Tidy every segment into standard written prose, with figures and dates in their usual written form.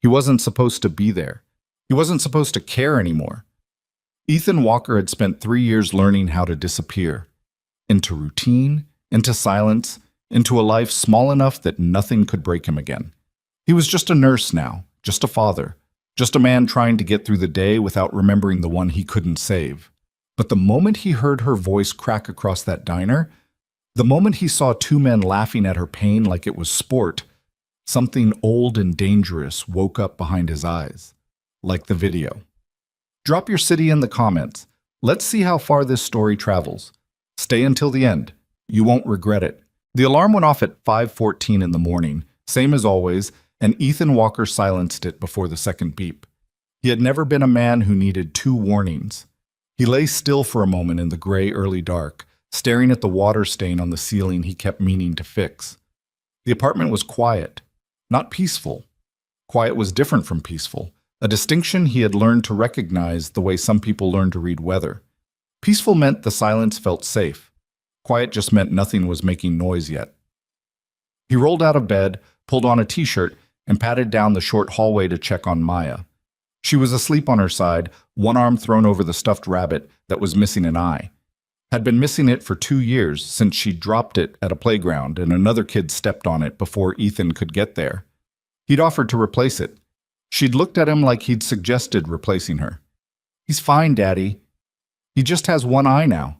He wasn't supposed to be there. He wasn't supposed to care anymore. Ethan Walker had spent 3 years learning how to disappear. Into routine, into silence, into a life small enough that nothing could break him again. He was just a nurse now, just a father, just a man trying to get through the day without remembering the one he couldn't save. But the moment he heard her voice crack across that diner, the moment he saw two men laughing at her pain like it was sport, something old and dangerous woke up behind his eyes, like the video. Drop your city in the comments. Let's see how far this story travels. Stay until the end. You won't regret it. The alarm went off at 5:14 in the morning, same as always, and Ethan Walker silenced it before the second beep. He had never been a man who needed 2 warnings. He lay still for a moment in the gray early dark, staring at the water stain on the ceiling he kept meaning to fix. The apartment was quiet, not peaceful. Quiet was different from peaceful, a distinction he had learned to recognize the way some people learn to read weather. Peaceful meant the silence felt safe. Quiet just meant nothing was making noise yet. He rolled out of bed, pulled on a t-shirt, and padded down the short hallway to check on Maya. She was asleep on her side, one arm thrown over the stuffed rabbit that was missing an eye. Had been missing it for 2 years since she dropped it at a playground and another kid stepped on it before Ethan could get there. He'd offered to replace it. She'd looked at him like he'd suggested replacing her. "He's fine, Daddy. He just has one eye now."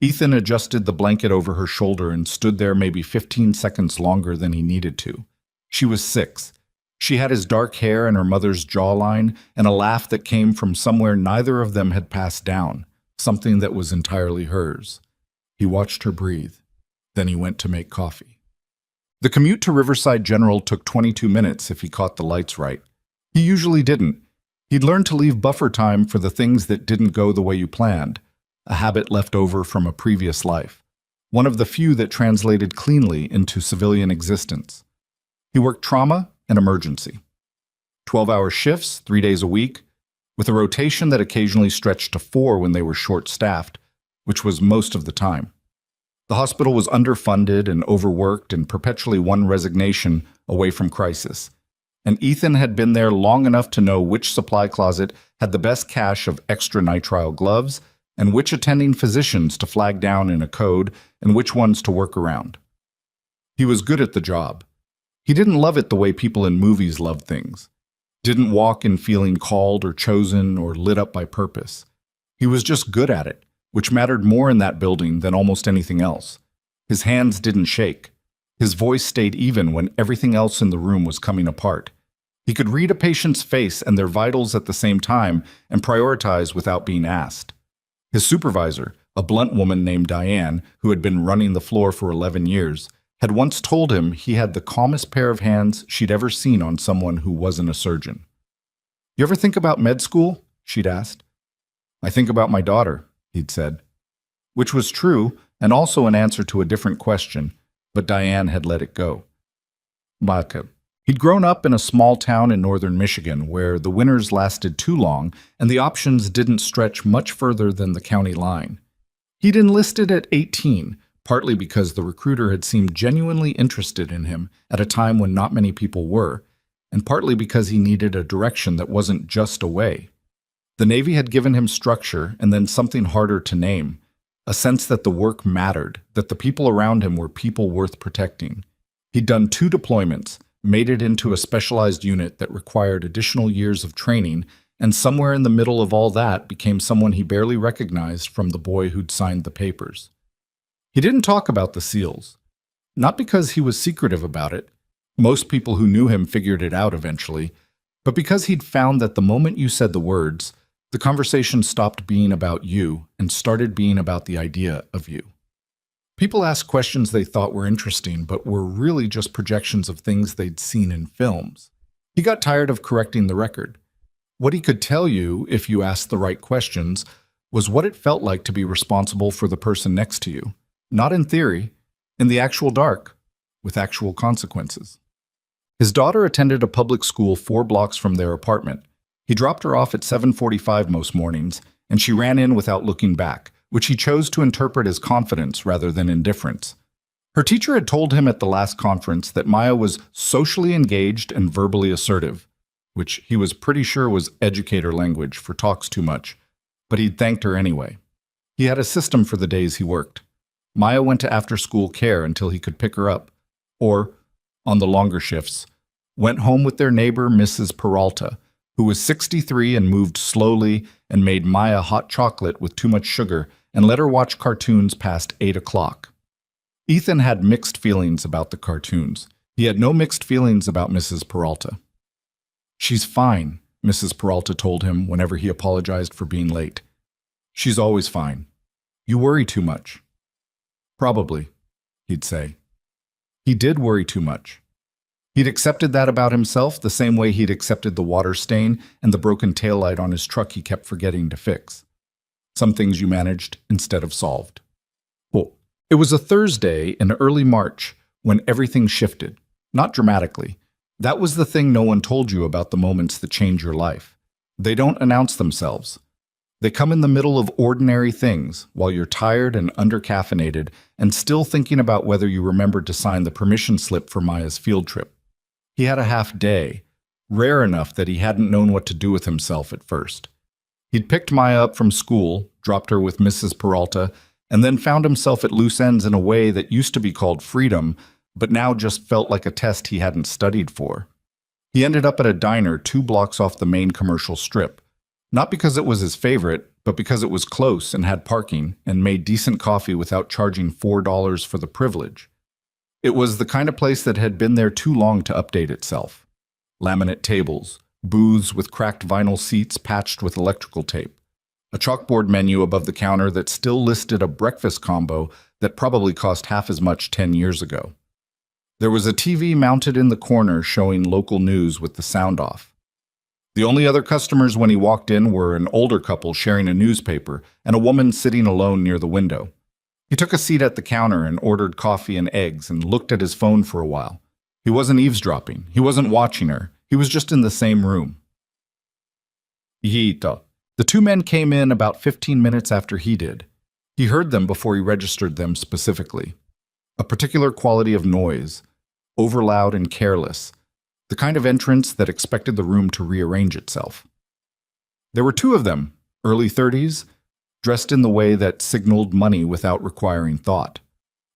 Ethan adjusted the blanket over her shoulder and stood there maybe 15 seconds longer than he needed to. She was 6. She had his dark hair and her mother's jawline and a laugh that came from somewhere neither of them had passed down, something that was entirely hers. He watched her breathe. Then he went to make coffee. The commute to Riverside General took 22 minutes if he caught the lights right. He usually didn't. He'd learned to leave buffer time for the things that didn't go the way you planned, a habit left over from a previous life, one of the few that translated cleanly into civilian existence. He worked trauma and emergency. 12-hour shifts, 3 days a week, with a rotation that occasionally stretched to 4 when they were short-staffed, which was most of the time. The hospital was underfunded and overworked and perpetually one resignation away from crisis. And Ethan had been there long enough to know which supply closet had the best cache of extra nitrile gloves and which attending physicians to flag down in a code and which ones to work around. He was good at the job. He didn't love it the way people in movies love things. Didn't walk in feeling called or chosen or lit up by purpose. He was just good at it, which mattered more in that building than almost anything else. His hands didn't shake. His voice stayed even when everything else in the room was coming apart. He could read a patient's face and their vitals at the same time and prioritize without being asked. His supervisor, a blunt woman named Diane, who had been running the floor for 11 years, had once told him he had the calmest pair of hands she'd ever seen on someone who wasn't a surgeon. "You ever think about med school?" she'd asked. "I think about my daughter," he'd said. Which was true, and also an answer to a different question, but Diane had let it go. Baca. He'd grown up in a small town in northern Michigan where the winters lasted too long and the options didn't stretch much further than the county line. He'd enlisted at 18, partly because the recruiter had seemed genuinely interested in him at a time when not many people were, and partly because he needed a direction that wasn't just a way. The Navy had given him structure and then something harder to name, a sense that the work mattered, that the people around him were people worth protecting. He'd done 2 deployments, made it into a specialized unit that required additional years of training, and somewhere in the middle of all that became someone he barely recognized from the boy who'd signed the papers. He didn't talk about the SEALs. Not because he was secretive about it. Most people who knew him figured it out eventually, but because he'd found that the moment you said the words, the conversation stopped being about you and started being about the idea of you. People asked questions they thought were interesting, but were really just projections of things they'd seen in films. He got tired of correcting the record. What he could tell you, if you asked the right questions, was what it felt like to be responsible for the person next to you. Not in theory, in the actual dark, with actual consequences. His daughter attended a public school 4 blocks from their apartment. He dropped her off at 7:45 most mornings, and she ran in without looking back, which he chose to interpret as confidence rather than indifference. Her teacher had told him at the last conference that Maya was socially engaged and verbally assertive, which he was pretty sure was educator language for talks too much, but he'd thanked her anyway. He had a system for the days he worked. Maya went to after-school care until he could pick her up, or, on the longer shifts, went home with their neighbor Mrs. Peralta, who was 63 and moved slowly and made Maya hot chocolate with too much sugar and let her watch cartoons past 8 o'clock. Ethan had mixed feelings about the cartoons. He had no mixed feelings about Mrs. Peralta. "She's fine," Mrs. Peralta told him whenever he apologized for being late. "She's always fine. You worry too much." "Probably," he'd say. He did worry too much. He'd accepted that about himself the same way he'd accepted the water stain and the broken taillight on his truck he kept forgetting to fix. Some things you managed instead of solved. Well, it was a Thursday in early March when everything shifted, not dramatically. That was the thing no one told you about the moments that change your life. They don't announce themselves. They come in the middle of ordinary things while you're tired and under-caffeinated and still thinking about whether you remembered to sign the permission slip for Maya's field trip. He had a half day, rare enough that he hadn't known what to do with himself at first. He'd picked Maya up from school, dropped her with Mrs. Peralta, and then found himself at loose ends in a way that used to be called freedom, but now just felt like a test he hadn't studied for. He ended up at a diner 2 blocks off the main commercial strip, not because it was his favorite, but because it was close and had parking and made decent coffee without charging $4 for the privilege. It was the kind of place that had been there too long to update itself. Laminate tables, booths with cracked vinyl seats patched with electrical tape, a chalkboard menu above the counter that still listed a breakfast combo that probably cost half as much 10 years ago. There was a TV mounted in the corner showing local news with the sound off. The only other customers when he walked in were an older couple sharing a newspaper and a woman sitting alone near the window. He took a seat at the counter and ordered coffee and eggs and looked at his phone for a while. He wasn't eavesdropping. He wasn't watching her. He was just in the same room. Yita. The 2 men came in about 15 minutes after he did. He heard them before he registered them specifically. A particular quality of noise, overloud and careless, the kind of entrance that expected the room to rearrange itself. There were 2 of them, early 30s, dressed in the way that signaled money without requiring thought.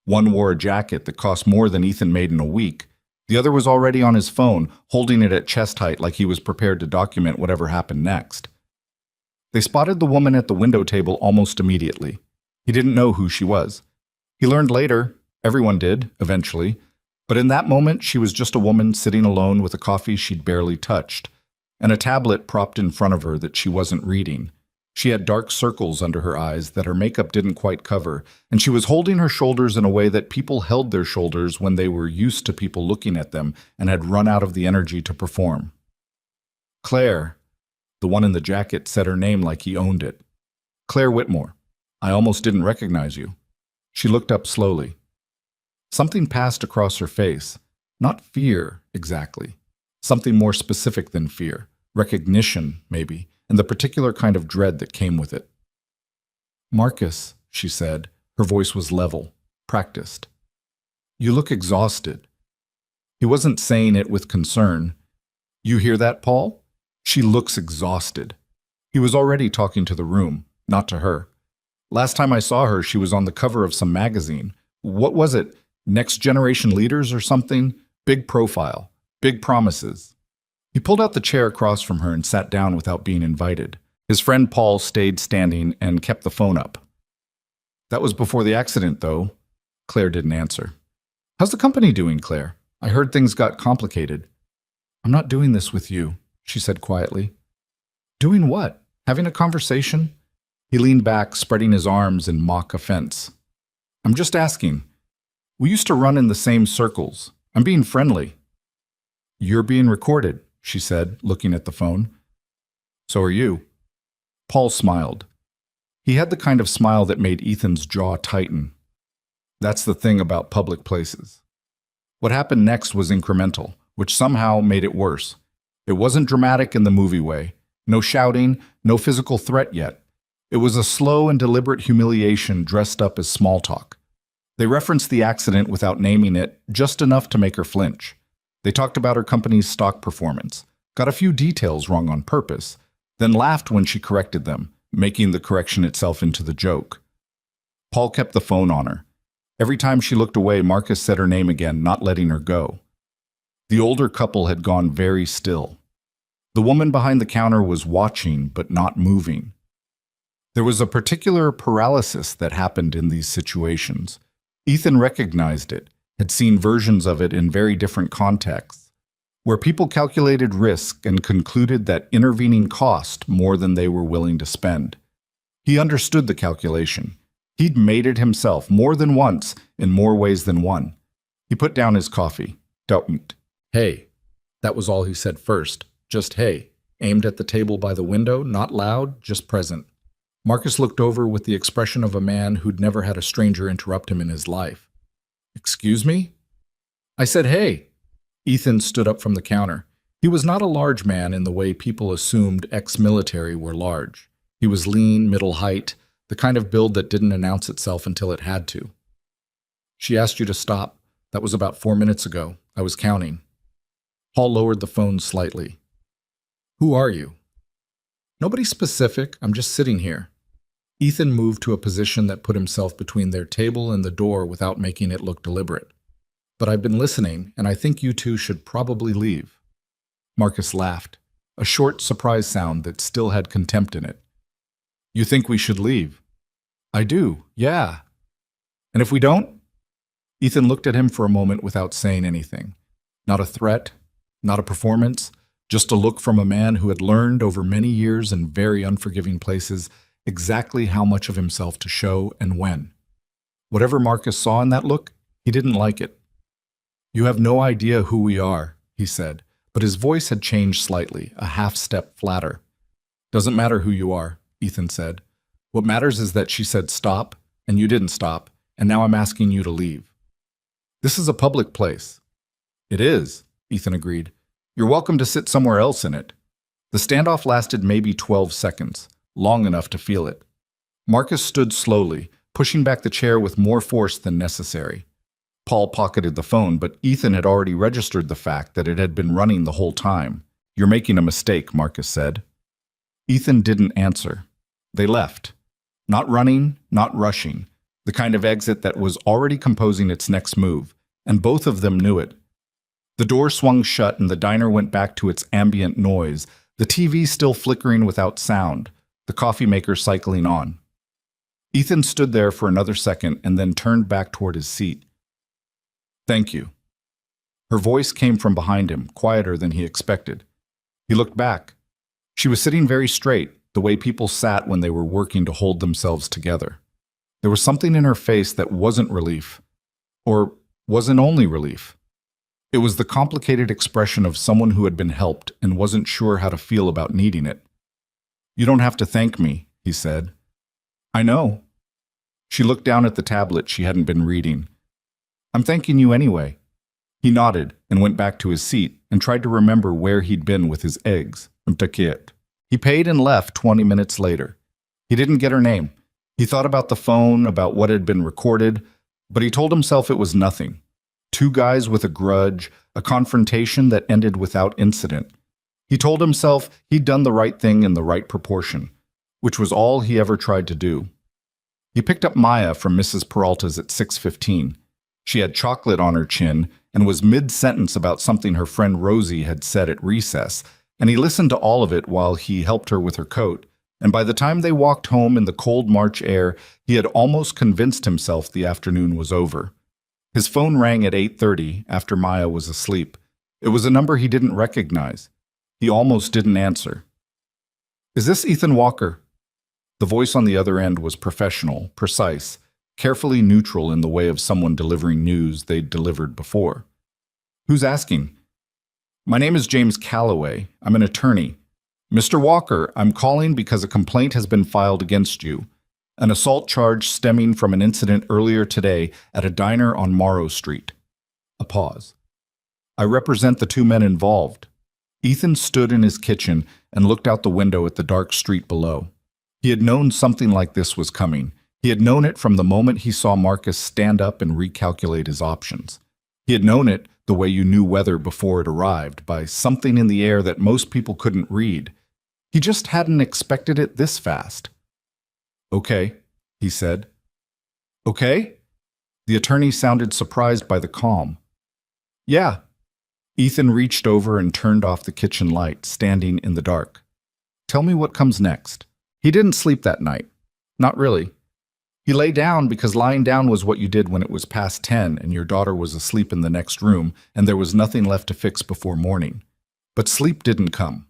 One wore a jacket that cost more than Ethan made in a week. The other was already on his phone, holding it at chest height like he was prepared to document whatever happened next. They spotted the woman at the window table almost immediately. He didn't know who she was. He learned later, everyone did, eventually, but in that moment she was just a woman sitting alone with a coffee she'd barely touched, and a tablet propped in front of her that she wasn't reading. She had dark circles under her eyes that her makeup didn't quite cover, and she was holding her shoulders in a way that people held their shoulders when they were used to people looking at them and had run out of the energy to perform. Claire, the one in the jacket, said her name like he owned it. "Claire Whitmore. I almost didn't recognize you." She looked up slowly. Something passed across her face. Not fear, exactly. Something more specific than fear. Recognition, maybe, and the particular kind of dread that came with it. "Marcus," she said. Her voice was level, practiced. "You look exhausted." He wasn't saying it with concern. "You hear that, Paul? She looks exhausted." He was already talking to the room, not to her. Last time I saw her, she was on the cover of some magazine. What was it? Next Generation Leaders or something? Big profile. Big promises. He pulled out the chair across from her and sat down without being invited. His friend Paul stayed standing and kept the phone up. "That was before the accident, though." Claire didn't answer. "How's the company doing, Claire? I heard things got complicated." "I'm not doing this with you," she said quietly. "Doing what? Having a conversation?" He leaned back, spreading his arms in mock offense. "I'm just asking. We used to run in the same circles. I'm being friendly." "You're being recorded," she said, looking at the phone. "So are you." Paul smiled. He had the kind of smile that made Ethan's jaw tighten. That's the thing about public places. What happened next was incremental, which somehow made it worse. It wasn't dramatic in the movie way. No shouting, no physical threat yet. It was a slow and deliberate humiliation dressed up as small talk. They referenced the accident without naming it, just enough to make her flinch. They talked about her company's stock performance, got a few details wrong on purpose, then laughed when she corrected them, making the correction itself into the joke. Paul kept the phone on her. Every time she looked away, Marcus said her name again, not letting her go. The older couple had gone very still. The woman behind the counter was watching, but not moving. There was a particular paralysis that happened in these situations. Ethan recognized it, had seen versions of it in very different contexts, where people calculated risk and concluded that intervening cost more than they were willing to spend. He understood the calculation. He'd made it himself more than once, in more ways than one. He put down his coffee. Don't. Hey. That was all he said first. Just hey. Aimed at the table by the window, not loud, just present. Marcus looked over with the expression of a man who'd never had a stranger interrupt him in his life. Excuse me? I said hey. Ethan stood up from the counter. He was not a large man in the way people assumed ex-military were large. He was lean, middle height, the kind of build that didn't announce itself until it had to. She asked you to stop. That was about 4 minutes ago. I was counting. Paul lowered the phone slightly. Who are you? Nobody specific. I'm just sitting here. Ethan moved to a position that put himself between their table and the door without making it look deliberate. But I've been listening, and I think you two should probably leave. Marcus laughed, a short surprise sound that still had contempt in it. You think we should leave? I do, yeah. And if we don't? Ethan looked at him for a moment without saying anything. Not a threat, not a performance, just a look from a man who had learned over many years in very unforgiving places exactly how much of himself to show and when. Whatever Marcus saw in that look, he didn't like it. You have no idea who we are, he said, but his voice had changed slightly, a half-step flatter. Doesn't matter who you are, Ethan said. What matters is that she said stop, and you didn't stop, and now I'm asking you to leave. This is a public place. It is, Ethan agreed. You're welcome to sit somewhere else in it. The standoff lasted maybe 12 seconds, long enough to feel it. Marcus stood slowly, pushing back the chair with more force than necessary. Paul pocketed the phone, but Ethan had already registered the fact that it had been running the whole time. You're making a mistake, Marcus said. Ethan didn't answer. They left. Not running, not rushing. The kind of exit that was already composing its next move, and both of them knew it. The door swung shut and the diner went back to its ambient noise, the TV still flickering without sound, the coffee maker cycling on. Ethan stood there for another second and then turned back toward his seat. Thank you. Her voice came from behind him, quieter than he expected. He looked back. She was sitting very straight, the way people sat when they were working to hold themselves together. There was something in her face that wasn't relief, or wasn't only relief. It was the complicated expression of someone who had been helped and wasn't sure how to feel about needing it. You don't have to thank me, he said. I know. She looked down at the tablet she hadn't been reading. I'm thanking you anyway. He nodded and went back to his seat and tried to remember where he'd been with his eggs. He paid and left 20 minutes later. He didn't get her name. He thought about the phone, about what had been recorded, but he told himself it was nothing. Two guys with a grudge, a confrontation that ended without incident. He told himself he'd done the right thing in the right proportion, which was all he ever tried to do. He picked up Maya from Mrs. Peralta's at 6:15. She had chocolate on her chin and was mid-sentence about something her friend Rosie had said at recess, and he listened to all of it while he helped her with her coat, and by the time they walked home in the cold March air, he had almost convinced himself the afternoon was over. His phone rang at 8:30 after Maya was asleep. It was a number he didn't recognize. He almost didn't answer. Is this Ethan Walker? The voice on the other end was professional, precise, carefully neutral in the way of someone delivering news they'd delivered before. Who's asking? My name is James Calloway. I'm an attorney. Mr. Walker, I'm calling because a complaint has been filed against you. An assault charge stemming from an incident earlier today at a diner on Morrow Street. A pause. I represent the two men involved. Ethan stood in his kitchen and looked out the window at the dark street below. He had known something like this was coming. He had known it from the moment he saw Marcus stand up and recalculate his options. He had known it the way you knew weather before it arrived, by something in the air that most people couldn't read. He just hadn't expected it this fast. "Okay," he said. "Okay?" The attorney sounded surprised by the calm. "Yeah." Ethan reached over and turned off the kitchen light, standing in the dark. "Tell me what comes next." He didn't sleep that night. Not really. He lay down because lying down was what you did when it was past 10 and your daughter was asleep in the next room and there was nothing left to fix before morning. But sleep didn't come.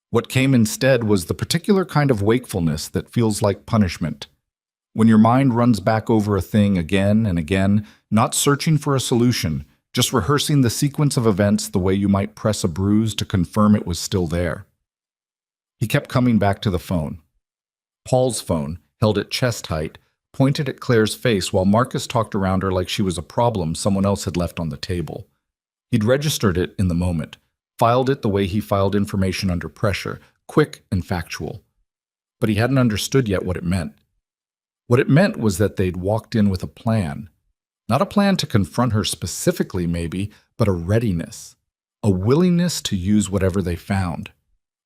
What came instead was the particular kind of wakefulness that feels like punishment. When your mind runs back over a thing again and again, not searching for a solution, just rehearsing the sequence of events the way you might press a bruise to confirm it was still there. He kept coming back to the phone. Paul's phone, held at chest height, pointed at Claire's face while Marcus talked around her like she was a problem someone else had left on the table. He'd registered it in the moment, filed it the way he filed information under pressure, quick and factual. But he hadn't understood yet what it meant. What it meant was that they'd walked in with a plan. Not a plan to confront her specifically, maybe, but a readiness, a willingness to use whatever they found.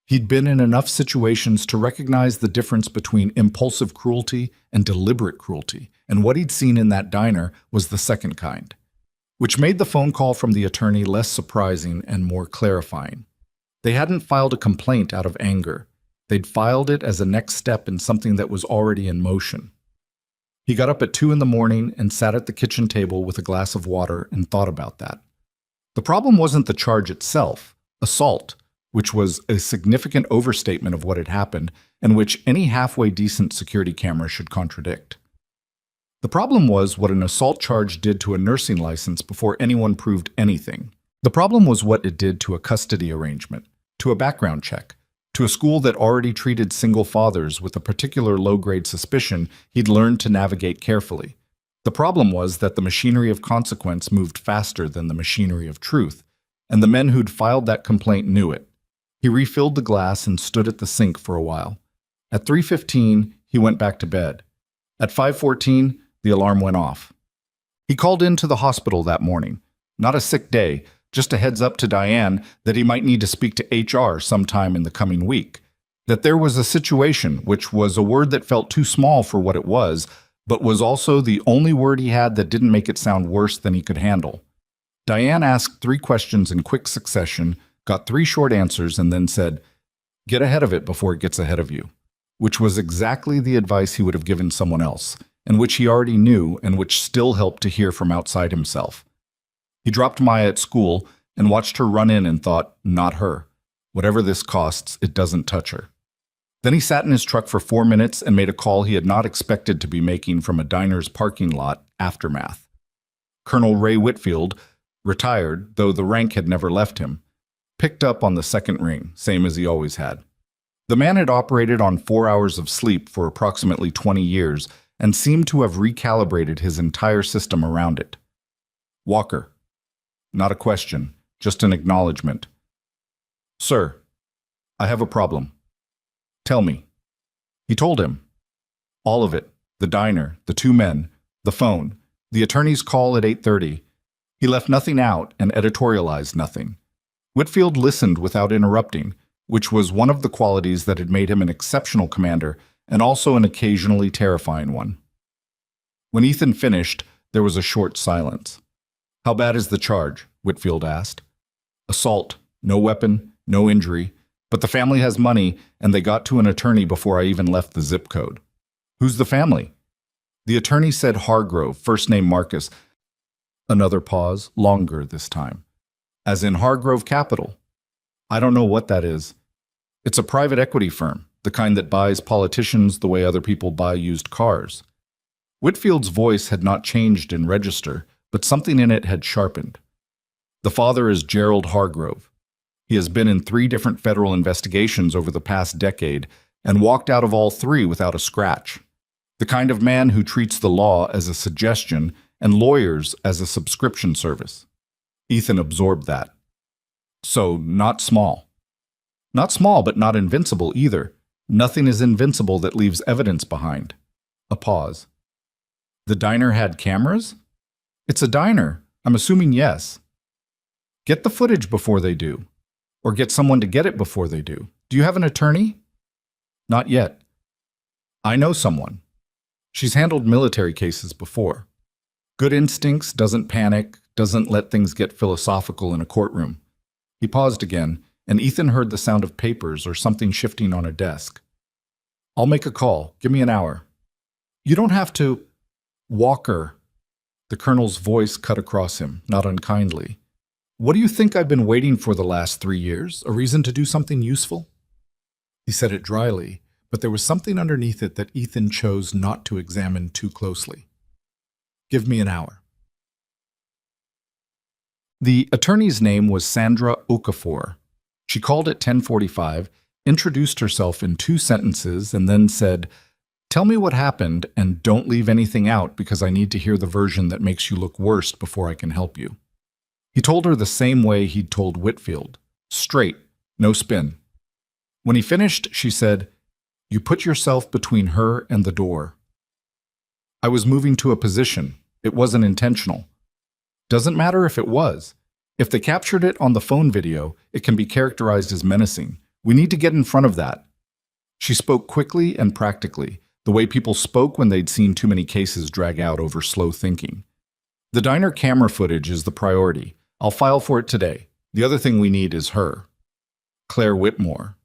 He'd been in enough situations to recognize the difference between impulsive cruelty and deliberate cruelty, and what he'd seen in that diner was the second kind, which made the phone call from the attorney less surprising and more clarifying. They hadn't filed a complaint out of anger. They'd filed it as a next step in something that was already in motion. He got up at 2 in the morning and sat at the kitchen table with a glass of water and thought about that. The problem wasn't the charge itself, assault, which was a significant overstatement of what had happened and which any halfway decent security camera should contradict. The problem was what an assault charge did to a nursing license before anyone proved anything. The problem was what it did to a custody arrangement, to a background check, to a school that already treated single fathers with a particular low-grade suspicion he'd learned to navigate carefully. The problem was that the machinery of consequence moved faster than the machinery of truth, and the men who'd filed that complaint knew it. He refilled the glass and stood at the sink for a while. At 3:15, he went back to bed. At 5:14, the alarm went off. He called in to the hospital that morning. Not a sick day, just a heads up to Diane that he might need to speak to HR sometime in the coming week. That there was a situation, which was a word that felt too small for what it was, but was also the only word he had that didn't make it sound worse than he could handle. Diane asked 3 questions in quick succession, got 3 short answers, and then said, "Get ahead of it before it gets ahead of you," which was exactly the advice he would have given someone else, and which he already knew and which still helped to hear from outside himself. He dropped Maya at school and watched her run in and thought, not her. Whatever this costs, it doesn't touch her. Then he sat in his truck for 4 minutes and made a call he had not expected to be making from a diner's parking lot aftermath. Colonel Ray Whitfield, retired, though the rank had never left him, picked up on the second ring, same as he always had. The man had operated on 4 hours of sleep for approximately 20 years and seemed to have recalibrated his entire system around it. "Walker." Not a question, just an acknowledgement. "Sir, I have a problem." "Tell me." He told him. All of it. The diner, the 2 men, the phone, the attorney's call at 8:30. He left nothing out and editorialized nothing. Whitfield listened without interrupting, which was one of the qualities that had made him an exceptional commander and also an occasionally terrifying one. When Ethan finished, there was a short silence. "How bad is the charge?" Whitfield asked. "Assault. No weapon, no injury. But the family has money, and they got to an attorney before I even left the zip code." "Who's the family?" The attorney said Hargrove, first name Marcus. Another pause, longer this time. "As in Hargrove Capital." "I don't know what that is." "It's a private equity firm, the kind that buys politicians the way other people buy used cars." Whitfield's voice had not changed in register, but something in it had sharpened. "The father is Gerald Hargrove. He has been in 3 different federal investigations over the past decade and walked out of all 3 without a scratch. The kind of man who treats the law as a suggestion and lawyers as a subscription service." Ethan absorbed that. "So, not small." "Not small, but not invincible either. Nothing is invincible that leaves evidence behind." A pause. "The diner had cameras?" "It's a diner. I'm assuming yes. Get the footage before they do. Or get someone to get it before they do. Do you have an attorney? Not yet. I know someone. She's handled military cases before. Good instincts, doesn't panic, doesn't let things get philosophical in a courtroom. He paused again, and Ethan heard the sound of papers or something shifting on a desk. I'll make a call. Give me an hour. You don't have to. Walker. The colonel's voice cut across him, not unkindly. What do you think I've been waiting for the last 3 years? A reason to do something useful? He said it dryly, but there was something underneath it that Ethan chose not to examine too closely. Give me an hour. The attorney's name was Sandra Okafor. She called at 10:45, introduced herself in 2 sentences, and then said, "Tell me what happened and don't leave anything out because I need to hear the version that makes you look worse before I can help you." He told her the same way he'd told Whitfield. Straight, no spin. When he finished, she said, "You put yourself between her and the door." I was moving to a position. It wasn't intentional. Doesn't matter if it was. If they captured it on the phone video, it can be characterized as menacing. We need to get in front of that. She spoke quickly and practically, the way people spoke when they'd seen too many cases drag out over slow thinking. The diner camera footage is the priority. I'll file for it today. The other thing we need is her. Claire Whitmore.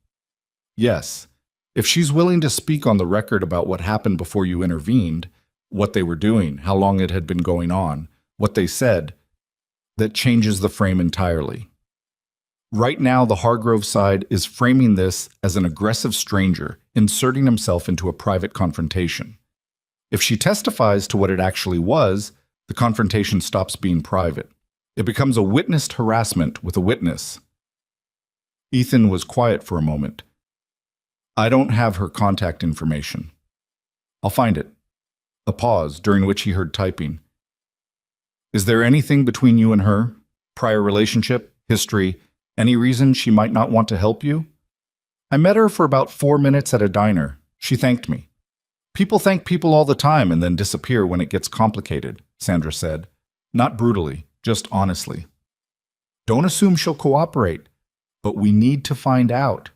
Yes. If she's willing to speak on the record about what happened before you intervened, what they were doing, how long it had been going on, what they said, that changes the frame entirely. Right now, the Hargrove side is framing this as an aggressive stranger inserting himself into a private confrontation. If she testifies to what it actually was, the confrontation stops being private. It becomes a witnessed harassment with a witness. Ethan was quiet for a moment. I don't have her contact information. I'll find it. A pause, during which he heard typing. Is there anything between you and her? Prior relationship? History? Any reason she might not want to help you? I met her for about 4 minutes at a diner. She thanked me. People thank people all the time and then disappear when it gets complicated, Sandra said. Not brutally, just honestly. Don't assume she'll cooperate, but we need to find out.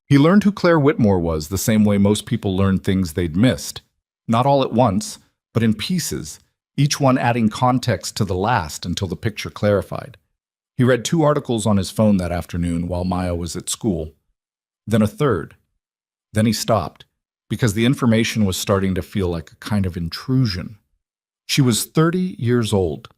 He learned who Claire Whitmore was the same way most people learn things they'd missed. Not all at once, but in pieces, each one adding context to the last until the picture clarified. He read 2 articles on his phone that afternoon while Maya was at school. Then a third. Then he stopped, because the information was starting to feel like a kind of intrusion. She was 30 years old.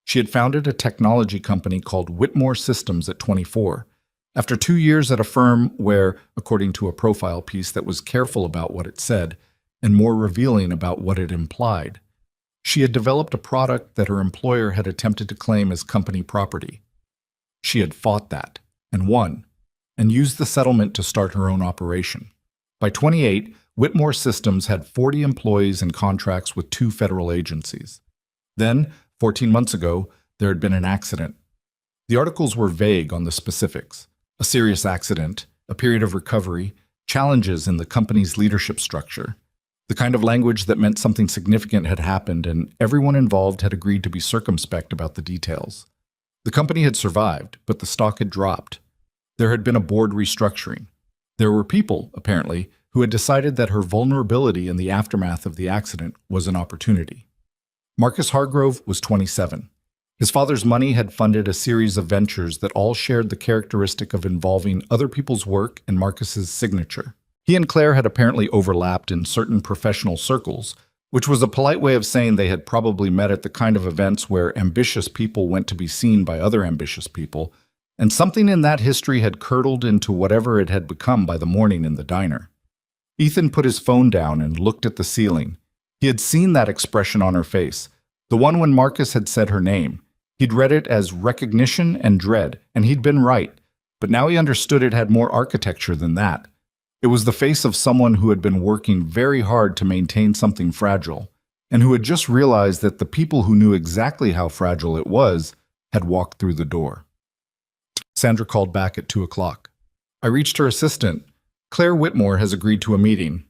She had founded a technology company called Whitmore Systems at 24. After 2 years at a firm where, according to a profile piece that was careful about what it said and more revealing about what it implied, she had developed a product that her employer had attempted to claim as company property. She had fought that, and won, and used the settlement to start her own operation. By 28, Whitmore Systems had 40 employees and contracts with 2 federal agencies. Then, 14 months ago, there had been an accident. The articles were vague on the specifics. A serious accident, a period of recovery, challenges in the company's leadership structure, the kind of language that meant something significant had happened and everyone involved had agreed to be circumspect about the details. The company had survived, but the stock had dropped. There had been a board restructuring. There were people, apparently, who had decided that her vulnerability in the aftermath of the accident was an opportunity. Marcus Hargrove was 27. His father's money had funded a series of ventures that all shared the characteristic of involving other people's work and Marcus's signature. He and Claire had apparently overlapped in certain professional circles, which was a polite way of saying they had probably met at the kind of events where ambitious people went to be seen by other ambitious people, and something in that history had curdled into whatever it had become by the morning in the diner. Ethan put his phone down and looked at the ceiling. He had seen that expression on her face, the one when Marcus had said her name. He'd read it as recognition and dread, and he'd been right, but now he understood it had more architecture than that. It was the face of someone who had been working very hard to maintain something fragile, and who had just realized that the people who knew exactly how fragile it was had walked through the door. Sandra called back at 2 o'clock. I reached her assistant. Claire Whitmore has agreed to a meeting.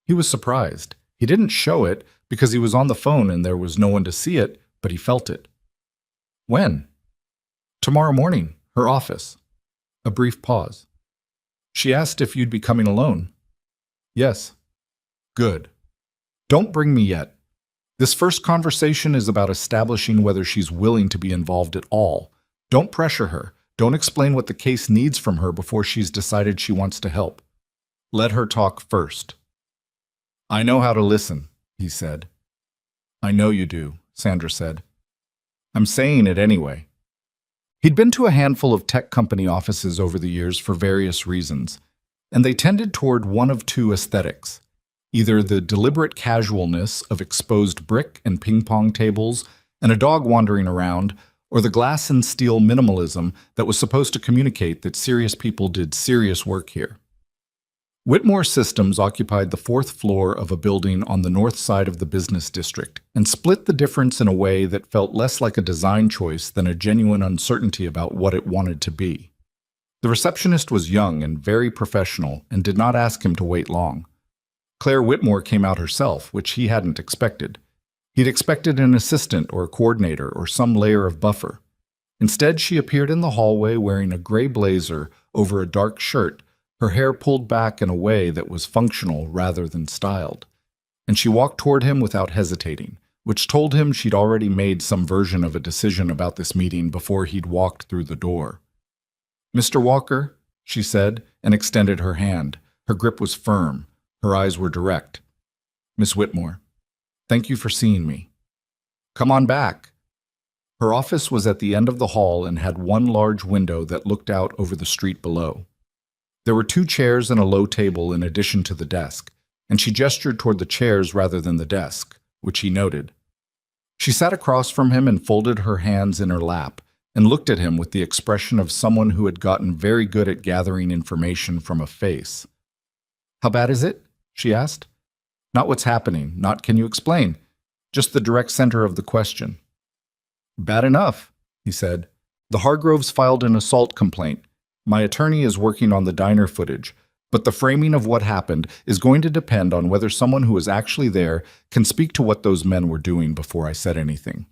He was surprised. He didn't show it because he was on the phone and there was no one to see it, but he felt it. When? Tomorrow morning, her office. A brief pause. She asked if you'd be coming alone. Yes. Good. Don't bring me yet. This first conversation is about establishing whether she's willing to be involved at all. Don't pressure her. Don't explain what the case needs from her before she's decided she wants to help. Let her talk first. I know how to listen, he said. I know you do, Sandra said. I'm saying it anyway. He'd been to a handful of tech company offices over the years for various reasons, and they tended toward one of two aesthetics. Either the deliberate casualness of exposed brick and ping-pong tables and a dog wandering around, or the glass and steel minimalism that was supposed to communicate that serious people did serious work here. Whitmore Systems occupied the fourth floor of a building on the north side of the business district and split the difference in a way that felt less like a design choice than a genuine uncertainty about what it wanted to be. The receptionist was young and very professional and did not ask him to wait long. Claire Whitmore came out herself, which he hadn't expected. He'd expected an assistant or a coordinator or some layer of buffer. Instead, she appeared in the hallway wearing a gray blazer over a dark shirt, her hair pulled back in a way that was functional rather than styled. And she walked toward him without hesitating, which told him she'd already made some version of a decision about this meeting before he'd walked through the door. Mr. Walker, she said, and extended her hand. Her grip was firm. Her eyes were direct. Miss Whitmore, thank you for seeing me. Come on back. Her office was at the end of the hall and had one large window that looked out over the street below. There were 2 chairs and a low table in addition to the desk, and she gestured toward the chairs rather than the desk, which he noted. She sat across from him and folded her hands in her lap and looked at him with the expression of someone who had gotten very good at gathering information from a face. How bad is it? She asked. Not what's happening, not can you explain, just the direct center of the question. Bad enough, he said. The Hargroves filed an assault complaint. My attorney is working on the diner footage, but the framing of what happened is going to depend on whether someone who was actually there can speak to what those men were doing before I said anything.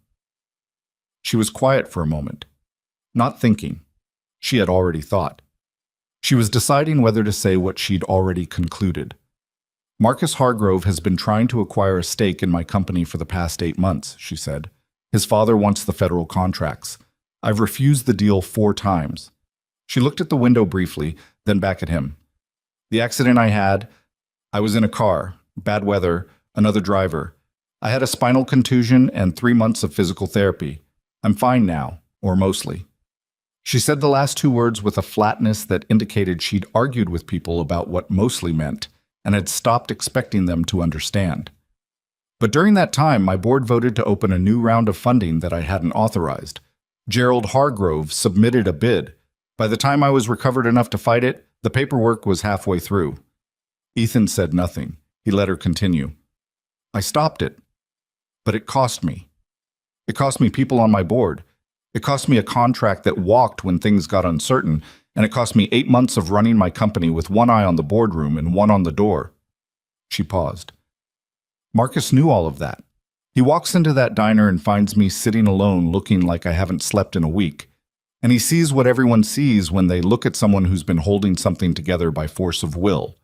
She was quiet for a moment, not thinking. She had already thought. She was deciding whether to say what she'd already concluded. Marcus Hargrove has been trying to acquire a stake in my company for the past 8 months, she said. His father wants the federal contracts. I've refused the deal 4 times. She looked at the window briefly, then back at him. The accident I had, I was in a car, bad weather, another driver. I had a spinal contusion and 3 months of physical therapy. I'm fine now, or mostly. She said the last 2 words with a flatness that indicated she'd argued with people about what mostly meant and had stopped expecting them to understand. But during that time, my board voted to open a new round of funding that I hadn't authorized. Gerald Hargrove submitted a bid. By the time I was recovered enough to fight it, the paperwork was halfway through. Ethan said nothing. He let her continue. I stopped it. But it cost me. It cost me people on my board. It cost me a contract that walked when things got uncertain, and it cost me 8 months of running my company with one eye on the boardroom and one on the door. She paused. Marcus knew all of that. He walks into that diner and finds me sitting alone looking like I haven't slept in a week. And he sees what everyone sees when they look at someone who's been holding something together by force of will.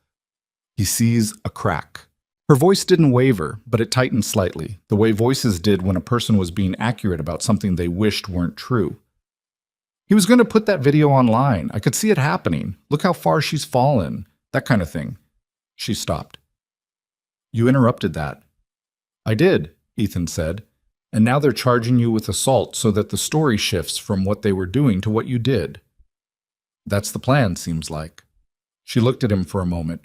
He sees a crack. Her voice didn't waver, but it tightened slightly, the way voices did when a person was being accurate about something they wished weren't true. He was going to put that video online. I could see it happening. Look how far she's fallen. That kind of thing. She stopped. You interrupted that. I did, Ethan said. And now they're charging you with assault so that the story shifts from what they were doing to what you did. That's the plan, seems like. She looked at him for a moment.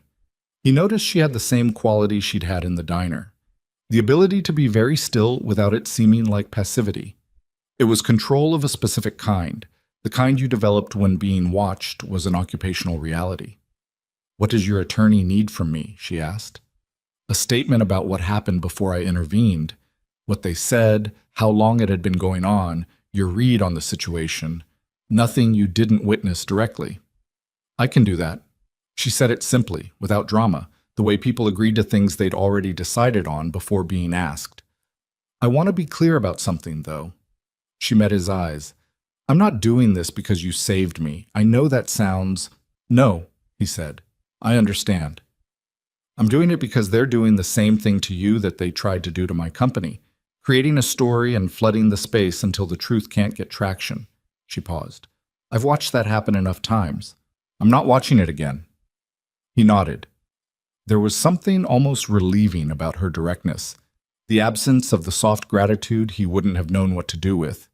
He noticed she had the same quality she'd had in the diner. The ability to be very still without it seeming like passivity. It was control of a specific kind, the kind you developed when being watched was an occupational reality. What does your attorney need from me? She asked. A statement about what happened before I intervened. What they said, how long it had been going on, your read on the situation, nothing you didn't witness directly. I can do that. She said it simply, without drama, the way people agreed to things they'd already decided on before being asked. I want to be clear about something, though. She met his eyes. I'm not doing this because you saved me. I know that sounds... No, he said. I understand. I'm doing it because they're doing the same thing to you that they tried to do to my company, creating a story and flooding the space until the truth can't get traction. She paused. I've watched that happen enough times. I'm not watching it again. He nodded. There was something almost relieving about her directness, the absence of the soft gratitude he wouldn't have known what to do with.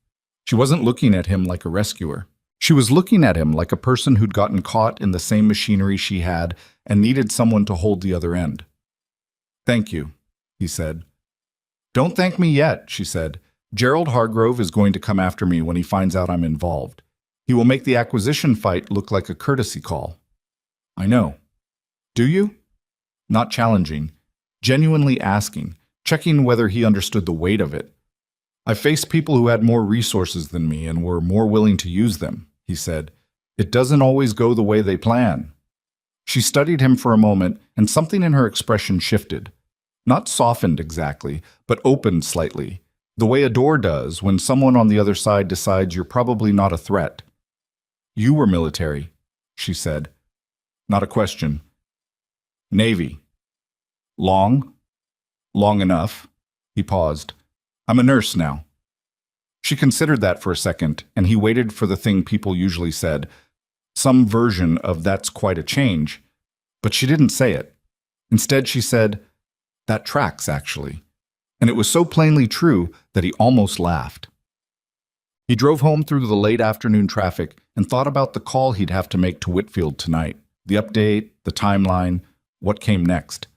She wasn't looking at him like a rescuer. She was looking at him like a person who'd gotten caught in the same machinery she had and needed someone to hold the other end. Thank you, he said. Don't thank me yet, she said. Gerald Hargrove is going to come after me when he finds out I'm involved. He will make the acquisition fight look like a courtesy call. I know. Do you? Not challenging, genuinely asking, checking whether he understood the weight of it. I faced people who had more resources than me and were more willing to use them, he said. It doesn't always go the way they plan. She studied him for a moment, and something in her expression shifted. Not softened exactly, but opened slightly, the way a door does when someone on the other side decides you're probably not a threat. You were military, she said. Not a question. Navy. Long? Long enough. He paused. I'm a nurse now. She considered that for a second, and he waited for the thing people usually said, some version of that's quite a change, but she didn't say it. Instead, she said, that tracks, actually. And it was so plainly true that he almost laughed. He drove home through the late afternoon traffic and thought about the call he'd have to make to Whitfield tonight, the update, the timeline, what came next.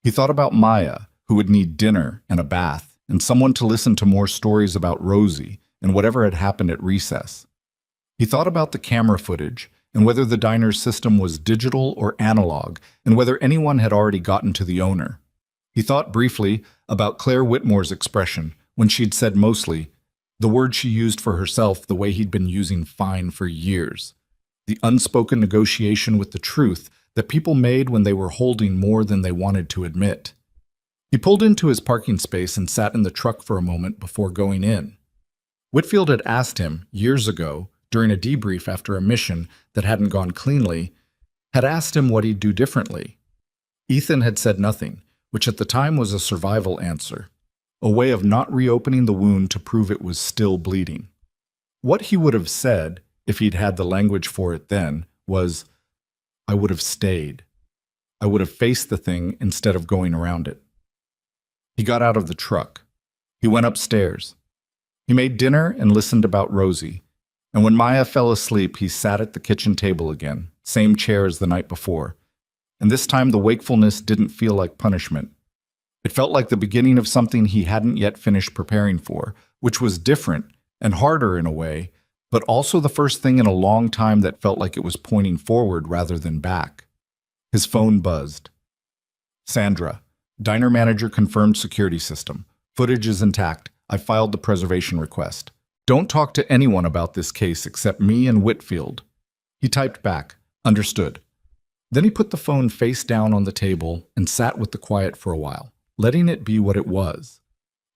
He thought about Maya, who would need dinner and a bath, and someone to listen to more stories about Rosie and whatever had happened at recess. He thought about the camera footage and whether the diner's system was digital or analog and whether anyone had already gotten to the owner. He thought briefly about Claire Whitmore's expression when she'd said mostly, the word she used for herself the way he'd been using fine for years. The unspoken negotiation with the truth that people made when they were holding more than they wanted to admit. He pulled into his parking space and sat in the truck for a moment before going in. Whitfield had asked him, years ago, during a debrief after a mission that hadn't gone cleanly, had asked him what he'd do differently. Ethan had said nothing, which at the time was a survival answer, a way of not reopening the wound to prove it was still bleeding. What he would have said, if he'd had the language for it then, was, I would have stayed. I would have faced the thing instead of going around it. He got out of the truck. He went upstairs. He made dinner and listened about Rosie. And when Maya fell asleep, he sat at the kitchen table again, same chair as the night before. And this time the wakefulness didn't feel like punishment. It felt like the beginning of something he hadn't yet finished preparing for, which was different and harder in a way, but also the first thing in a long time that felt like it was pointing forward rather than back. His phone buzzed. Sandra. Diner manager confirmed security system. Footage is intact. I filed the preservation request. Don't talk to anyone about this case except me and Whitfield. He typed back, understood. Then he put the phone face down on the table and sat with the quiet for a while, letting it be what it was.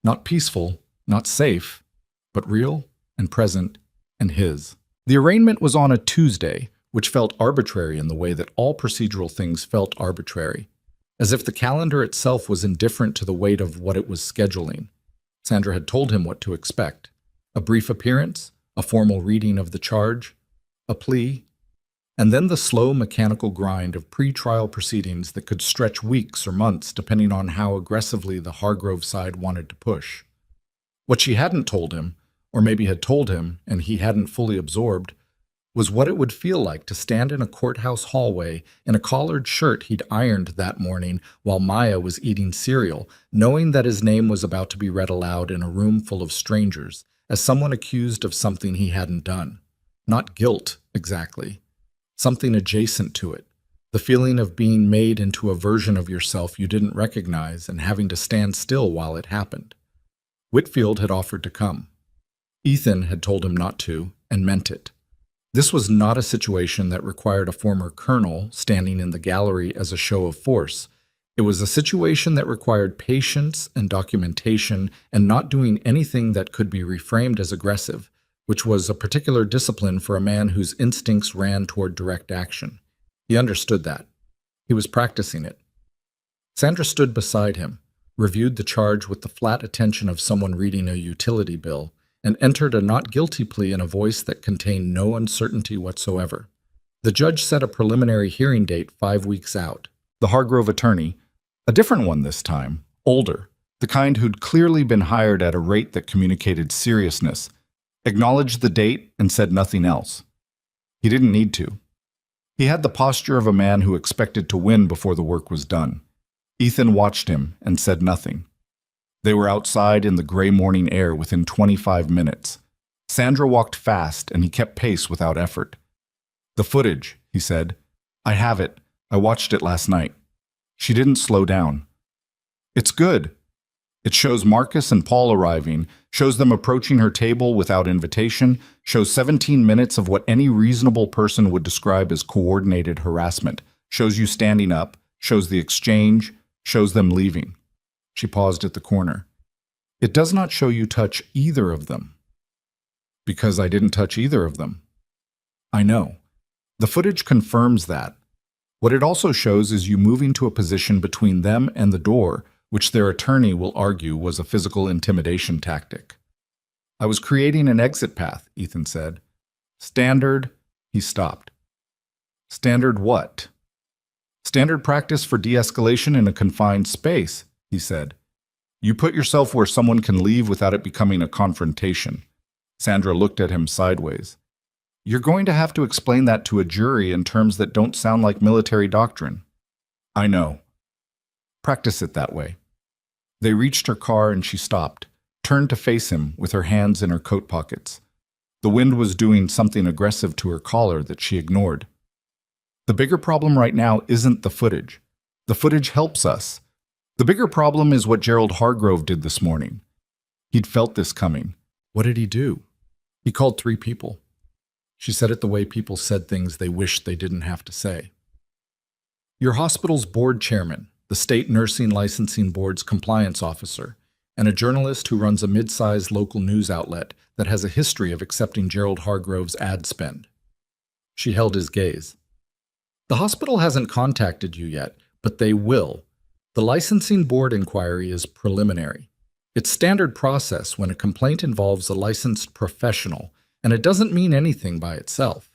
Not peaceful, not safe, but real and present and his. The arraignment was on a Tuesday, which felt arbitrary in the way that all procedural things felt arbitrary. As if the calendar itself was indifferent to the weight of what it was scheduling. Sandra had told him what to expect. A brief appearance, a formal reading of the charge, a plea, and then the slow mechanical grind of pre-trial proceedings that could stretch weeks or months depending on how aggressively the Hargrove side wanted to push. What she hadn't told him, or maybe had told him and he hadn't fully absorbed, was what it would feel like to stand in a courthouse hallway in a collared shirt he'd ironed that morning while Maya was eating cereal, knowing that his name was about to be read aloud in a room full of strangers, as someone accused of something he hadn't done. Not guilt, exactly. Something adjacent to it. The feeling of being made into a version of yourself you didn't recognize and having to stand still while it happened. Whitfield had offered to come. Ethan had told him not to, and meant it. This was not a situation that required a former colonel standing in the gallery as a show of force. It was a situation that required patience and documentation and not doing anything that could be reframed as aggressive, which was a particular discipline for a man whose instincts ran toward direct action. He understood that. He was practicing it. Sandra stood beside him, reviewed the charge with the flat attention of someone reading a utility bill, and entered a not guilty plea in a voice that contained no uncertainty whatsoever. The judge set a preliminary hearing date 5 weeks out. The Hargrove attorney, a different one this time, older, the kind who'd clearly been hired at a rate that communicated seriousness, acknowledged the date and said nothing else. He didn't need to. He had the posture of a man who expected to win before the work was done. Ethan watched him and said nothing. They were outside in the gray morning air within 25 minutes. Sandra walked fast and he kept pace without effort. "The footage," he said. "I have it. I watched it last night." She didn't slow down. "It's good. It shows Marcus and Paul arriving, shows them approaching her table without invitation, shows 17 minutes of what any reasonable person would describe as coordinated harassment, shows you standing up, shows the exchange, shows them leaving." She paused at the corner. "It does not show you touch either of them." "Because I didn't touch either of them." "I know. The footage confirms that. What it also shows is you moving to a position between them and the door, which their attorney will argue was a physical intimidation tactic." "I was creating an exit path," Ethan said. "Standard," he stopped. "Standard what?" "Standard practice for de-escalation in a confined space," he said. "You put yourself where someone can leave without it becoming a confrontation." Sandra looked at him sideways. "You're going to have to explain that to a jury in terms that don't sound like military doctrine." "I know. Practice it that way." They reached her car and she stopped, turned to face him with her hands in her coat pockets. The wind was doing something aggressive to her collar that she ignored. "The bigger problem right now isn't the footage. The footage helps us. The bigger problem is what Gerald Hargrove did this morning. He'd felt this coming." "What did he do?" "He called 3 people." She said it the way people said things they wished they didn't have to say. "Your hospital's board chairman, the state nursing licensing board's compliance officer, and a journalist who runs a mid-sized local news outlet that has a history of accepting Gerald Hargrove's ad spend." She held his gaze. "The hospital hasn't contacted you yet, but they will. The licensing board inquiry is preliminary. It's standard process when a complaint involves a licensed professional, and it doesn't mean anything by itself.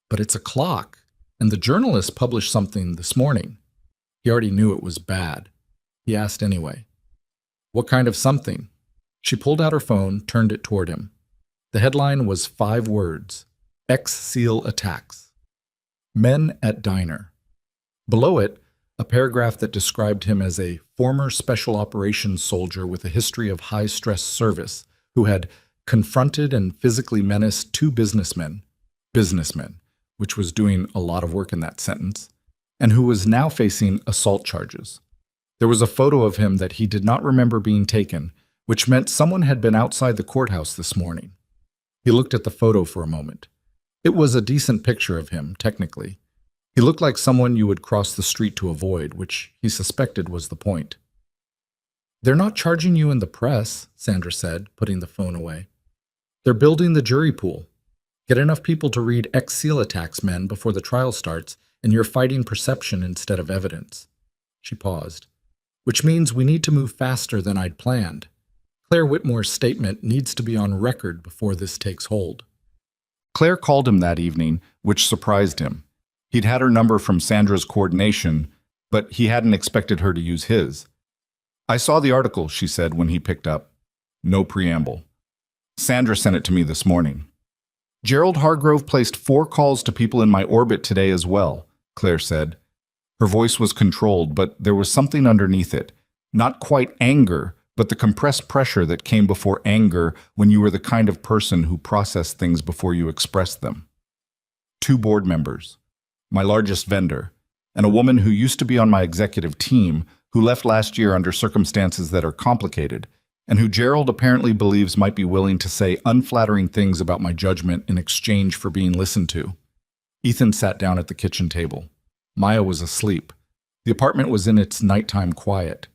But it's a clock, and the journalist published something this morning." He already knew it was bad. He asked anyway. "What kind of something?" She pulled out her phone, turned it toward him. The headline was 5 words: "Ex-SEAL attacks. Men at diner." Below it, a paragraph that described him as a former special operations soldier with a history of high-stress service who had confronted and physically menaced 2 businessmen, which was doing a lot of work in that sentence, and who was now facing assault charges. There was a photo of him that he did not remember being taken, which meant someone had been outside the courthouse this morning. He looked at the photo for a moment. It was a decent picture of him, technically. He looked like someone you would cross the street to avoid, which he suspected was the point. "They're not charging you in the press," Sandra said, putting the phone away. "They're building the jury pool. Get enough people to read ex-SEAL attacks men before the trial starts, and you're fighting perception instead of evidence." She paused. "Which means we need to move faster than I'd planned. Claire Whitmore's statement needs to be on record before this takes hold." Claire called him that evening, which surprised him. He'd had her number from Sandra's coordination, but he hadn't expected her to use his. "I saw the article," she said when he picked up. No preamble. "Sandra sent it to me this morning." "Gerald Hargrove placed 4 calls to people in my orbit today as well," Claire said. Her voice was controlled, but there was something underneath it. Not quite anger, but the compressed pressure that came before anger when you were the kind of person who processed things before you expressed them. 2 board members, my largest vendor, and a woman who used to be on my executive team who left last year under circumstances that are complicated, and who Gerald apparently believes might be willing to say unflattering things about my judgment in exchange for being listened to. Ethan sat down at the kitchen table. Maya was asleep. The apartment was in its nighttime quiet.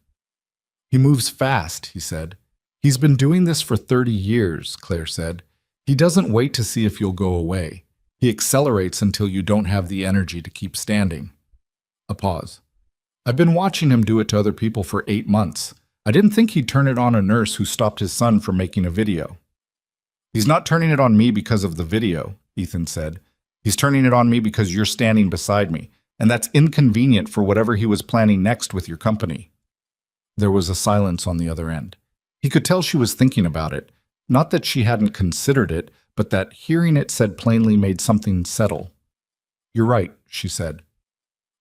He moves fast, he said. He's been doing this for 30 years, Claire said. He doesn't wait to see if you'll go away. He accelerates until you don't have the energy to keep standing. A pause. I've been watching him do it to other people for 8 months. I didn't think he'd turn it on a nurse who stopped his son from making a video. He's not turning it on me because of the video, Ethan said. He's turning it on me because you're standing beside me, and that's inconvenient for whatever he was planning next with your company. There was a silence on the other end. He could tell she was thinking about it. Not that she hadn't considered it, but that hearing it said plainly made something settle. You're right, she said.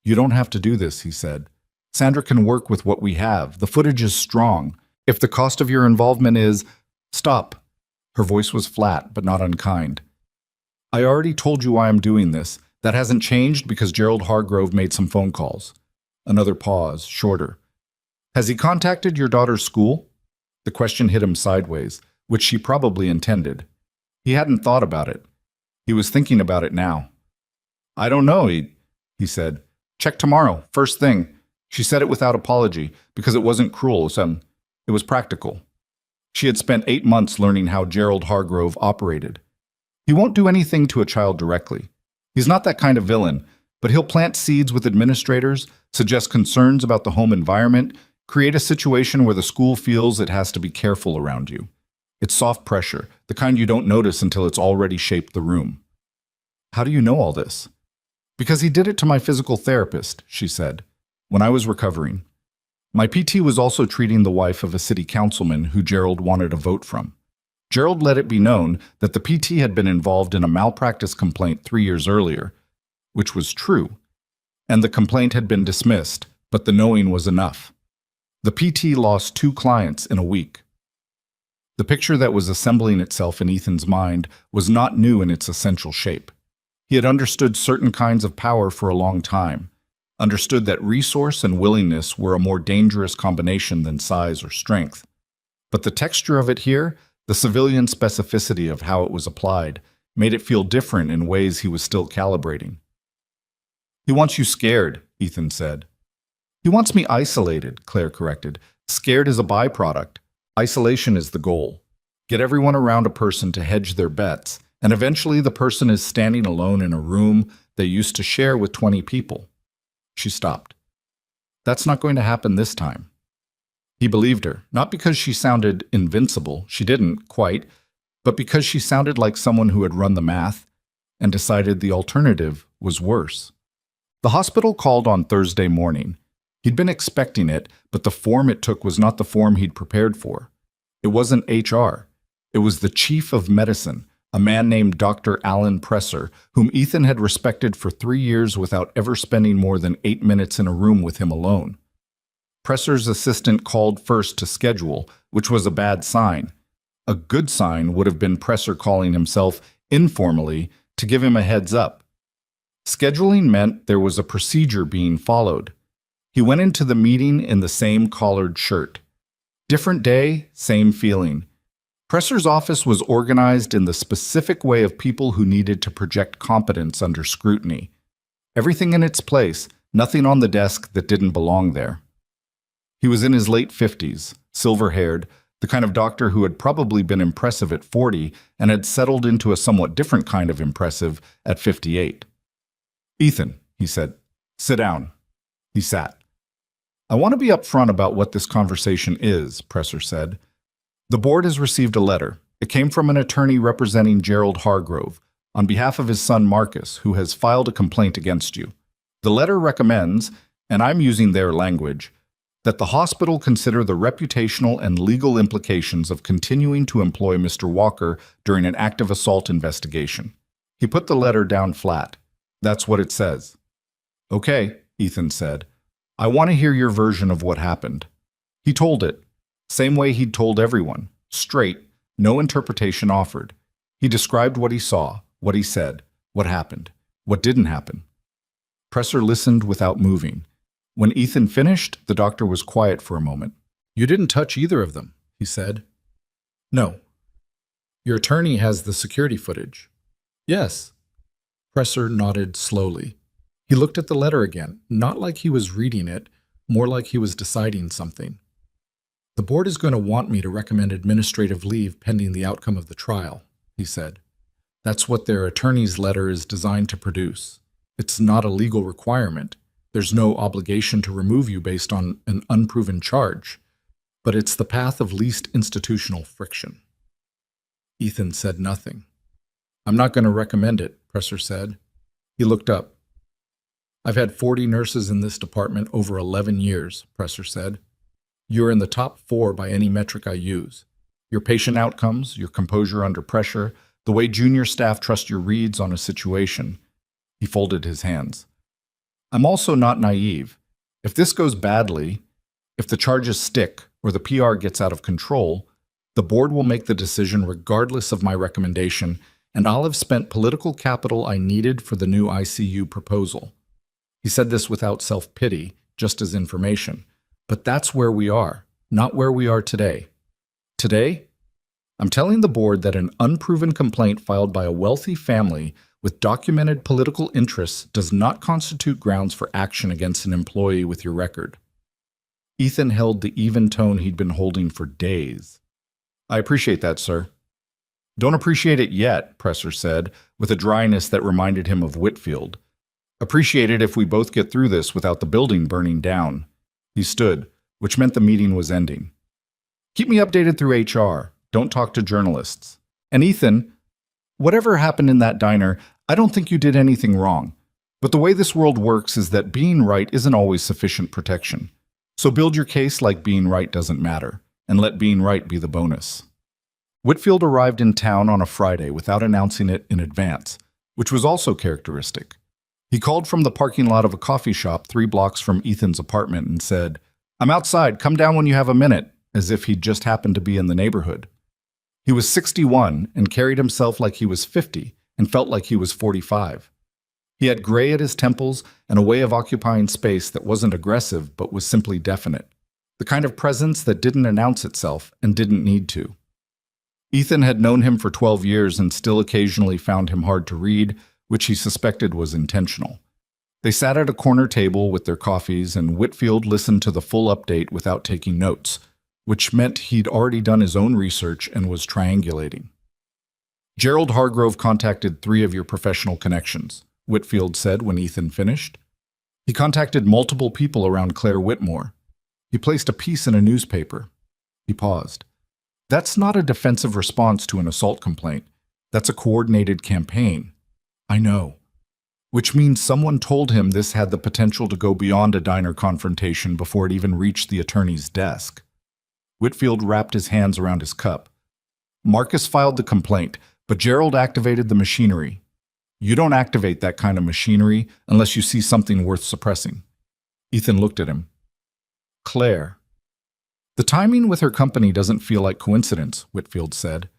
You don't have to do this, he said. Sandra can work with what we have. The footage is strong. If the cost of your involvement is… Stop. Her voice was flat, but not unkind. I already told you why I'm doing this. That hasn't changed because Gerald Hargrove made some phone calls. Another pause, shorter. Has he contacted your daughter's school? The question hit him sideways, which she probably intended. He hadn't thought about it. He was thinking about it now. I don't know, he said. Check tomorrow, first thing. She said it without apology, because it wasn't cruel, it was practical. She had spent 8 months learning how Gerald Hargrove operated. He won't do anything to a child directly. He's not that kind of villain, but he'll plant seeds with administrators, suggest concerns about the home environment, create a situation where the school feels it has to be careful around you. It's soft pressure, the kind you don't notice until it's already shaped the room. How do you know all this? Because he did it to my physical therapist, she said, when I was recovering. My PT was also treating the wife of a city councilman who Gerald wanted a vote from. Gerald let it be known that the PT had been involved in a malpractice complaint 3 years earlier, which was true, and the complaint had been dismissed, but the knowing was enough. The PT lost 2 clients in a week. The picture that was assembling itself in Ethan's mind was not new in its essential shape. He had understood certain kinds of power for a long time, understood that resource and willingness were a more dangerous combination than size or strength. But the texture of it here, the civilian specificity of how it was applied, made it feel different in ways he was still calibrating. He wants you scared, Ethan said. He wants me isolated, Claire corrected. Scared is a byproduct. Isolation is the goal. Get everyone around a person to hedge their bets, and eventually the person is standing alone in a room they used to share with 20 people. She stopped. That's not going to happen this time. He believed her, not because she sounded invincible, she didn't, quite, but because she sounded like someone who had run the math and decided the alternative was worse. The hospital called on Thursday morning. He'd been expecting it, but the form it took was not the form he'd prepared for. It wasn't HR. It was the chief of medicine, a man named Dr. Alan Presser, whom Ethan had respected for 3 years without ever spending more than 8 minutes in a room with him alone. Presser's assistant called first to schedule, which was a bad sign. A good sign would have been Presser calling himself informally to give him a heads up. Scheduling meant there was a procedure being followed. He went into the meeting in the same collared shirt. Different day, same feeling. Presser's office was organized in the specific way of people who needed to project competence under scrutiny. Everything in its place, nothing on the desk that didn't belong there. He was in his late 50s, silver-haired, the kind of doctor who had probably been impressive at 40 and had settled into a somewhat different kind of impressive at 58. Ethan, he said, sit down. He sat. I want to be upfront about what this conversation is, Presser said. The board has received a letter. It came from an attorney representing Gerald Hargrove on behalf of his son Marcus, who has filed a complaint against you. The letter recommends, and I'm using their language, that the hospital consider the reputational and legal implications of continuing to employ Mr. Walker during an active assault investigation. He put the letter down flat. That's what it says. Okay, Ethan said. I want to hear your version of what happened. He told it. Same way he'd told everyone. Straight, no interpretation offered. He described what he saw, what he said, what happened, what didn't happen. Presser listened without moving. When Ethan finished, the doctor was quiet for a moment. You didn't touch either of them, he said. No. Your attorney has the security footage. Yes. Presser nodded slowly. He looked at the letter again, not like he was reading it, more like he was deciding something. The board is going to want me to recommend administrative leave pending the outcome of the trial, he said. That's what their attorney's letter is designed to produce. It's not a legal requirement. There's no obligation to remove you based on an unproven charge, but it's the path of least institutional friction. Ethan said nothing. I'm not going to recommend it, Presser said. He looked up. I've had 40 nurses in this department over 11 years, Presser said. You're in the top 4 by any metric I use. Your patient outcomes, your composure under pressure, the way junior staff trust your reads on a situation. He folded his hands. I'm also not naive. If this goes badly, if the charges stick or the PR gets out of control, the board will make the decision regardless of my recommendation, and I'll have spent political capital I needed for the new ICU proposal. He said this without self-pity, just as information. But that's where we are, not where we are today. Today, I'm telling the board that an unproven complaint filed by a wealthy family with documented political interests does not constitute grounds for action against an employee with your record. Ethan held the even tone he'd been holding for days. I appreciate that, sir. Don't appreciate it yet, Presser said, with a dryness that reminded him of Whitfield. Appreciate it if we both get through this without the building burning down. He stood, which meant the meeting was ending. Keep me updated through HR. Don't talk to journalists. And Ethan, whatever happened in that diner, I don't think you did anything wrong. But the way this world works is that being right isn't always sufficient protection. So build your case like being right doesn't matter, and let being right be the bonus. Whitfield arrived in town on a Friday without announcing it in advance, which was also characteristic. He called from the parking lot of a coffee shop 3 blocks from Ethan's apartment and said, I'm outside, come down when you have a minute, as if he'd just happened to be in the neighborhood. He was 61 and carried himself like he was 50 and felt like he was 45. He had gray at his temples and a way of occupying space that wasn't aggressive but was simply definite, the kind of presence that didn't announce itself and didn't need to. Ethan had known him for 12 years and still occasionally found him hard to read, which he suspected was intentional. They sat at a corner table with their coffees, and Whitfield listened to the full update without taking notes, which meant he'd already done his own research and was triangulating. Gerald Hargrove contacted 3 of your professional connections, Whitfield said when Ethan finished. He contacted multiple people around Claire Whitmore. He placed a piece in a newspaper. He paused. That's not a defensive response to an assault complaint. That's a coordinated campaign. I know. Which means someone told him this had the potential to go beyond a diner confrontation before it even reached the attorney's desk. Whitfield wrapped his hands around his cup. Marcus filed the complaint, but Gerald activated the machinery. You don't activate that kind of machinery unless you see something worth suppressing. Ethan looked at him. Claire. The timing with her company doesn't feel like coincidence, Whitfield said.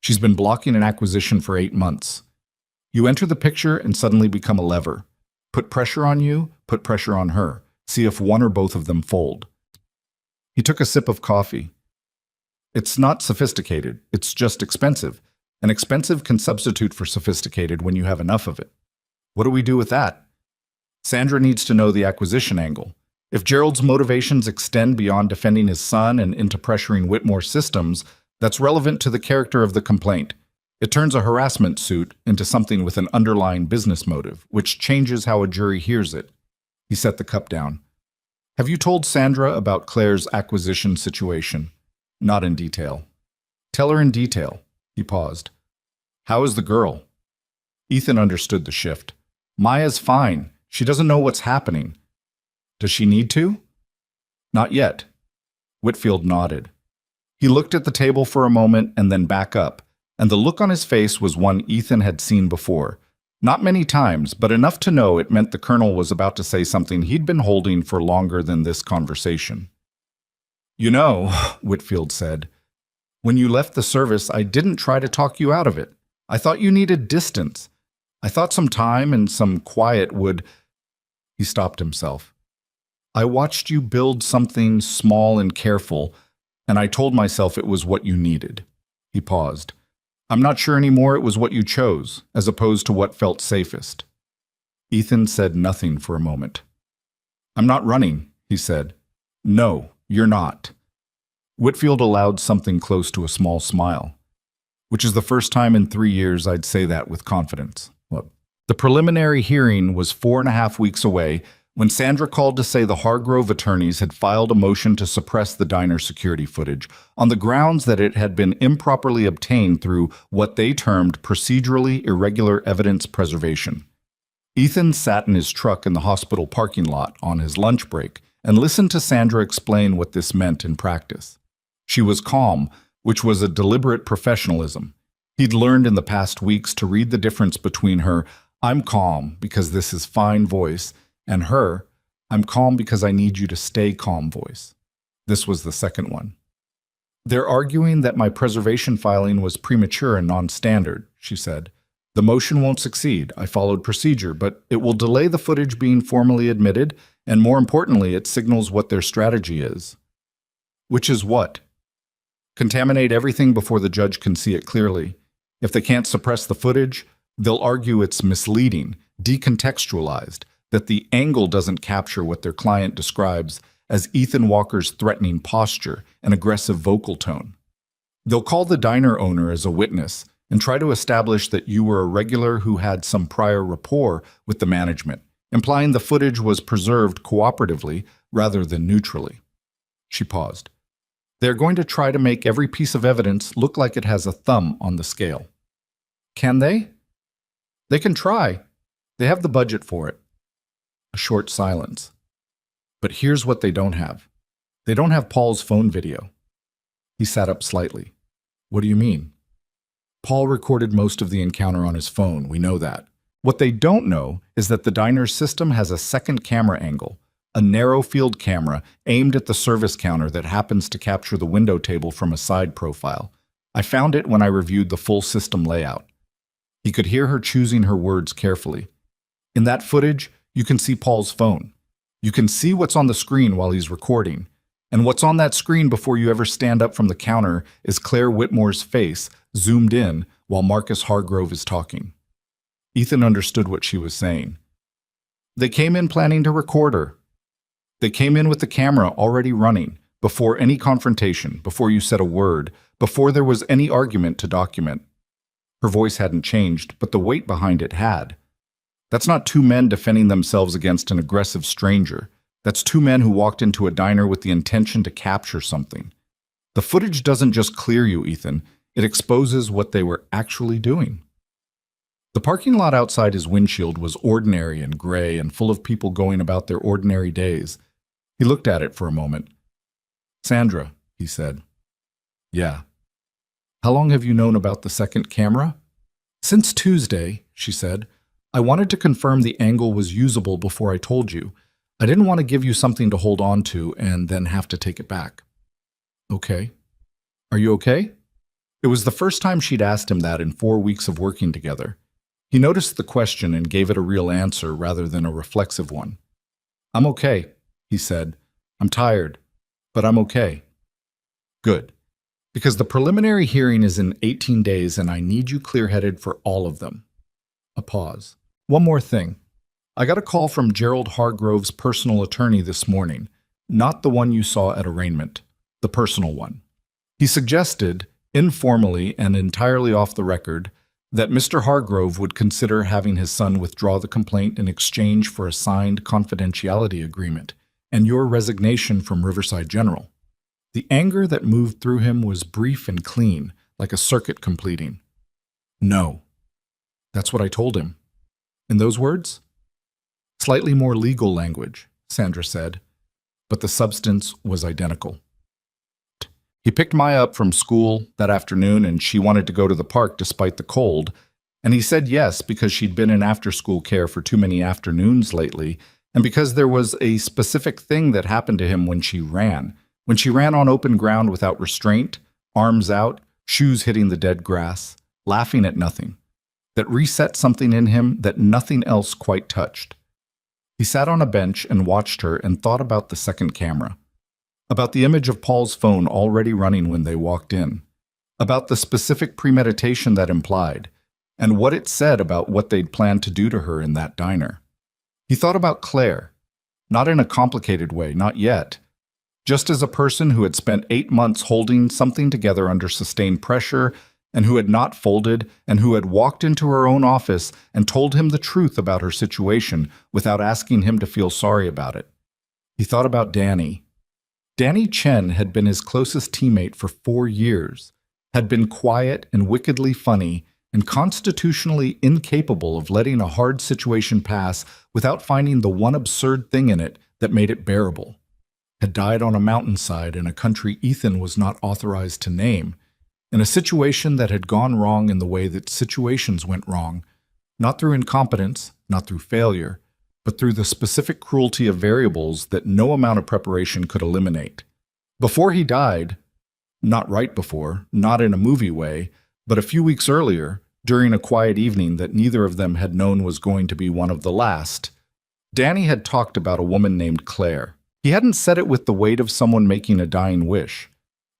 She's been blocking an acquisition for 8 months. You enter the picture and suddenly become a lever. Put pressure on you, put pressure on her. See if one or both of them fold. He took a sip of coffee. It's not sophisticated, it's just expensive. And expensive can substitute for sophisticated when you have enough of it. What do we do with that? Sandra needs to know the acquisition angle. If Gerald's motivations extend beyond defending his son and into pressuring Whitmore's systems, that's relevant to the character of the complaint. It turns a harassment suit into something with an underlying business motive, which changes how a jury hears it. He set the cup down. Have you told Sandra about Claire's acquisition situation? Not in detail. Tell her in detail. He paused. How is the girl? Ethan understood the shift. Maya's fine. She doesn't know what's happening. Does she need to? Not yet. Whitfield nodded. He looked at the table for a moment and then back up, and the look on his face was one Ethan had seen before. Not many times, but enough to know it meant the colonel was about to say something he'd been holding for longer than this conversation. You know, Whitfield said, when you left the service, I didn't try to talk you out of it. I thought you needed distance. I thought some time and some quiet would... He stopped himself. I watched you build something small and careful, and I told myself it was what you needed. He paused. I'm not sure anymore it was what you chose, as opposed to what felt safest. Ethan said nothing for a moment. "I'm not running," he said. "No, you're not." Whitfield allowed something close to a small smile, which is the first time in 3 years I'd say that with confidence. Look, the preliminary hearing was 4.5 weeks away when Sandra called to say the Hargrove attorneys had filed a motion to suppress the diner security footage on the grounds that it had been improperly obtained through what they termed procedurally irregular evidence preservation. Ethan sat in his truck in the hospital parking lot on his lunch break and listened to Sandra explain what this meant in practice. She was calm, which was a deliberate professionalism. He'd learned in the past weeks to read the difference between her "I'm calm because this is fine" voice and her "I'm calm because I need you to stay calm" voice. This was the second one. "They're arguing that my preservation filing was premature and non-standard," she said. "The motion won't succeed. I followed procedure, but it will delay the footage being formally admitted, and more importantly, it signals what their strategy is." Which is what? Contaminate everything before the judge can see it clearly. If they can't suppress the footage, they'll argue it's misleading, decontextualized, that the angle doesn't capture what their client describes as Ethan Walker's threatening posture and aggressive vocal tone. They'll call the diner owner as a witness and try to establish that you were a regular who had some prior rapport with the management, implying the footage was preserved cooperatively rather than neutrally. She paused. "They're going to try to make every piece of evidence look like it has a thumb on the scale." "Can they?" "They can try. They have the budget for it." A short silence. "But here's what they don't have. They don't have Paul's phone video." He sat up slightly. "What do you mean?" "Paul recorded most of the encounter on his phone, we know that. What they don't know is that the diner's system has a second camera angle, a narrow field camera aimed at the service counter that happens to capture the window table from a side profile. I found it when I reviewed the full system layout." He could hear her choosing her words carefully. "In that footage, you can see Paul's phone. You can see what's on the screen while he's recording. And what's on that screen before you ever stand up from the counter is Claire Whitmore's face, zoomed in, while Marcus Hargrove is talking." Ethan understood what she was saying. "They came in planning to record her. They came in with the camera already running, before any confrontation, before you said a word, before there was any argument to document." Her voice hadn't changed, but the weight behind it had. "That's not two men defending themselves against an aggressive stranger. That's two men who walked into a diner with the intention to capture something. The footage doesn't just clear you, Ethan. It exposes what they were actually doing." The parking lot outside his windshield was ordinary and gray and full of people going about their ordinary days. He looked at it for a moment. "Sandra," he said. "Yeah." "How long have you known about the second camera?" "Since Tuesday," she said. "I wanted to confirm the angle was usable before I told you. I didn't want to give you something to hold on to and then have to take it back." "Okay. Are you okay?" It was the first time she'd asked him that in 4 weeks of working together. He noticed the question and gave it a real answer rather than a reflexive one. "I'm okay," he said. "I'm tired, but I'm okay." "Good. Because the preliminary hearing is in 18 days and I need you clear-headed for all of them." A pause. "One more thing. I got a call from Gerald Hargrove's personal attorney this morning, not the one you saw at arraignment, the personal one. He suggested, informally and entirely off the record, that Mr. Hargrove would consider having his son withdraw the complaint in exchange for a signed confidentiality agreement and your resignation from Riverside General. The anger that moved through him was brief and clean, like a circuit completing. No. That's what I told him. In those words? Slightly more legal language, Sandra said, but the substance was identical. He picked Maya up from school that afternoon and she wanted to go to the park despite the cold, and he said yes because she'd been in after-school care for too many afternoons lately and because there was a specific thing that happened to him when she ran on open ground without restraint, arms out, shoes hitting the dead grass, laughing at nothing, that reset something in him that nothing else quite touched. He sat on a bench and watched her and thought about the second camera. About the image of Paul's phone already running when they walked in, about the specific premeditation that implied, and what it said about what they'd planned to do to her in that diner. He thought about Claire, not in a complicated way, not yet, just as a person who had spent 8 months holding something together under sustained pressure and who had not folded and who had walked into her own office and told him the truth about her situation without asking him to feel sorry about it. He thought about Danny. Danny Chen had been his closest teammate for 4 years, had been quiet and wickedly funny and constitutionally incapable of letting a hard situation pass without finding the one absurd thing in it that made it bearable. Had died on a mountainside in a country Ethan was not authorized to name, in a situation that had gone wrong in the way that situations went wrong, not through incompetence, not through failure, but through the specific cruelty of variables that no amount of preparation could eliminate. Before he died, not right before, not in a movie way, but a few weeks earlier, during a quiet evening that neither of them had known was going to be one of the last, Danny had talked about a woman named Claire. He hadn't said it with the weight of someone making a dying wish.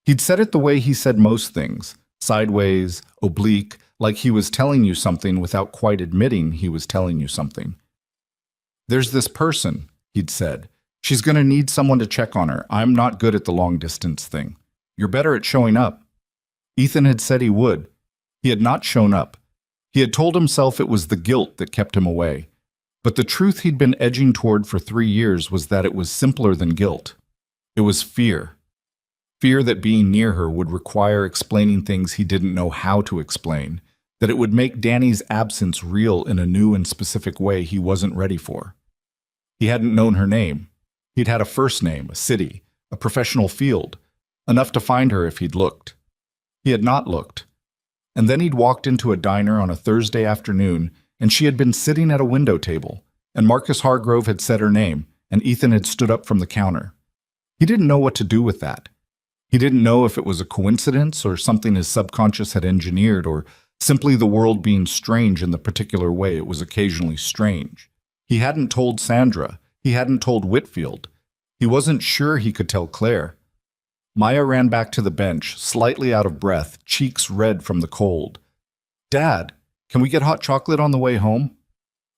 He'd said it the way he said most things, sideways, oblique, like he was telling you something without quite admitting he was telling you something. "There's this person," he'd said. "She's going to need someone to check on her. I'm not good at the long-distance thing. You're better at showing up." Ethan had said he would. He had not shown up. He had told himself it was the guilt that kept him away. But the truth he'd been edging toward for 3 years was that it was simpler than guilt. It was fear. Fear that being near her would require explaining things he didn't know how to explain, that it would make Danny's absence real in a new and specific way he wasn't ready for. He hadn't known her name. He'd had a first name, a city, a professional field, enough to find her if he'd looked. He had not looked. And then he'd walked into a diner on a Thursday afternoon, and she had been sitting at a window table, and Marcus Hargrove had said her name, and Ethan had stood up from the counter. He didn't know what to do with that. He didn't know if it was a coincidence or something his subconscious had engineered or simply the world being strange in the particular way it was occasionally strange. He hadn't told Sandra. He hadn't told Whitfield. He wasn't sure he could tell Claire. Maya ran back to the bench, slightly out of breath, cheeks red from the cold. "Dad, can we get hot chocolate on the way home?"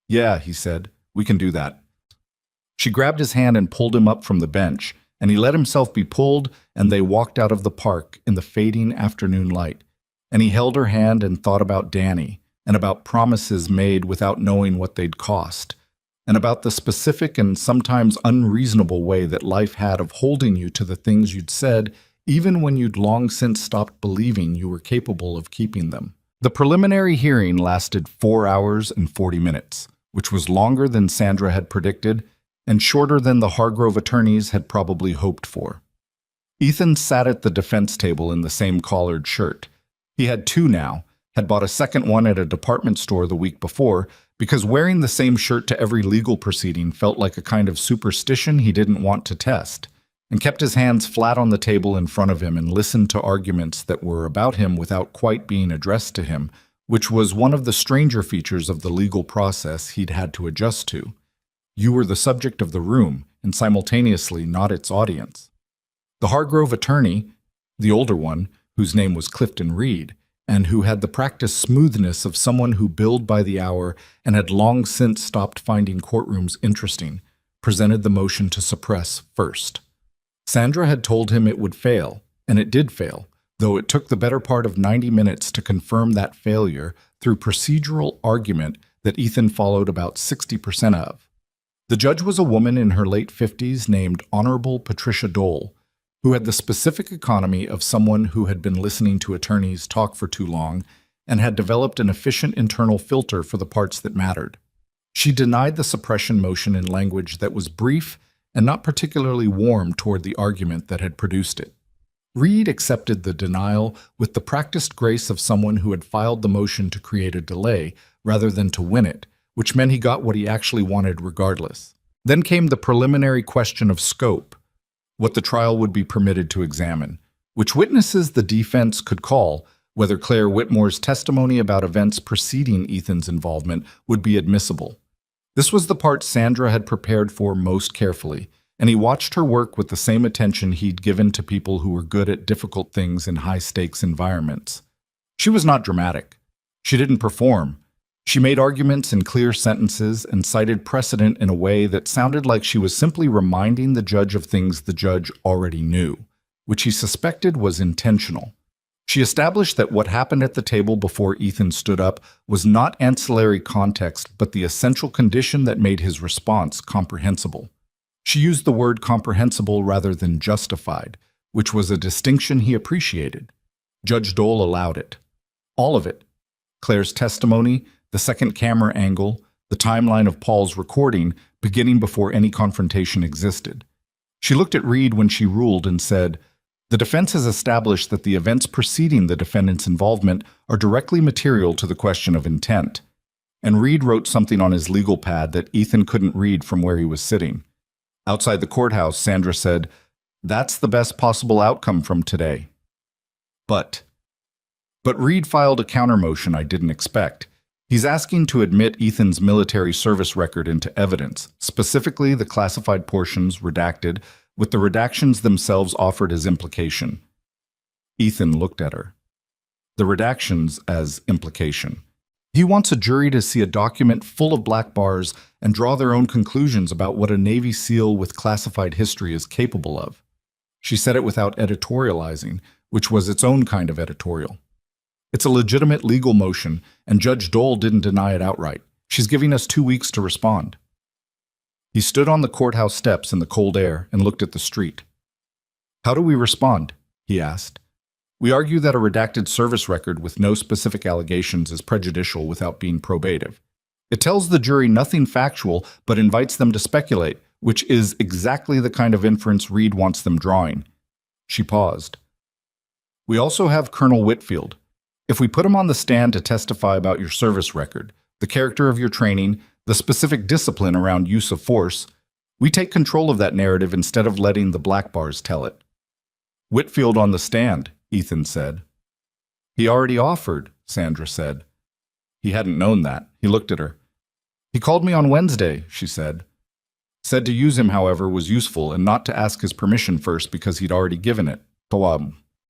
"Yeah," he said. "We can do that." She grabbed his hand and pulled him up from the bench, and he let himself be pulled, and they walked out of the park in the fading afternoon light. And he held her hand and thought about Danny, and about promises made without knowing what they'd cost, and about the specific and sometimes unreasonable way that life had of holding you to the things you'd said, even when you'd long since stopped believing you were capable of keeping them. The preliminary hearing lasted 4 hours and 40 minutes, which was longer than Sandra had predicted, and shorter than the Hargrove attorneys had probably hoped for. Ethan sat at the defense table in the same collared shirt. He had 2 now, had bought a second one at a department store the week before, because wearing the same shirt to every legal proceeding felt like a kind of superstition he didn't want to test, and kept his hands flat on the table in front of him and listened to arguments that were about him without quite being addressed to him, which was one of the stranger features of the legal process he'd had to adjust to. You were the subject of the room, and simultaneously not its audience. The Hargrove attorney, the older one, whose name was Clifton Reed, and who had the practiced smoothness of someone who billed by the hour and had long since stopped finding courtrooms interesting, presented the motion to suppress first. Sandra had told him it would fail, and it did fail, though it took the better part of 90 minutes to confirm that failure through procedural argument that Ethan followed about 60% of. The judge was a woman in her late 50s named Honorable Patricia Dole, who had the specific economy of someone who had been listening to attorneys talk for too long and had developed an efficient internal filter for the parts that mattered. She denied the suppression motion in language that was brief and not particularly warm toward the argument that had produced it. Reed accepted the denial with the practiced grace of someone who had filed the motion to create a delay rather than to win it, which meant he got what he actually wanted regardless. Then came the preliminary question of scope, what the trial would be permitted to examine, which witnesses the defense could call, whether Claire Whitmore's testimony about events preceding Ethan's involvement would be admissible. This was the part Sandra had prepared for most carefully, and he watched her work with the same attention he'd given to people who were good at difficult things in high-stakes environments. She was not dramatic. She didn't perform. She made arguments in clear sentences and cited precedent in a way that sounded like she was simply reminding the judge of things the judge already knew, which he suspected was intentional. She established that what happened at the table before Ethan stood up was not ancillary context, but the essential condition that made his response comprehensible. She used the word comprehensible rather than justified, which was a distinction he appreciated. Judge Dole allowed it. All of it. Claire's testimony, the second camera angle, the timeline of Paul's recording, beginning before any confrontation existed. She looked at Reed when she ruled and said, "The defense has established that the events preceding the defendant's involvement are directly material to the question of intent." And Reed wrote something on his legal pad that Ethan couldn't read from where he was sitting. Outside the courthouse, Sandra said, "That's the best possible outcome from today." But Reed filed a counter-motion I didn't expect. He's asking to admit Ethan's military service record into evidence, specifically the classified portions redacted, with the redactions themselves offered as implication. Ethan looked at her. The redactions as implication. He wants a jury to see a document full of black bars and draw their own conclusions about what a Navy SEAL with classified history is capable of. She said it without editorializing, which was its own kind of editorial. It's a legitimate legal motion, and Judge Dole didn't deny it outright. She's giving us 2 weeks to respond. He stood on the courthouse steps in the cold air and looked at the street. "How do we respond?" he asked. "We argue that a redacted service record with no specific allegations is prejudicial without being probative. It tells the jury nothing factual, but invites them to speculate, which is exactly the kind of inference Reed wants them drawing." She paused. "We also have Colonel Whitfield. If we put him on the stand to testify about your service record, the character of your training, the specific discipline around use of force, we take control of that narrative instead of letting the black bars tell it." "Whitfield on the stand," Ethan said. "He already offered," Sandra said. He hadn't known that. He looked at her. "He called me on Wednesday," she said. Said to use him, however, was useful and not to ask his permission first because he'd already given it.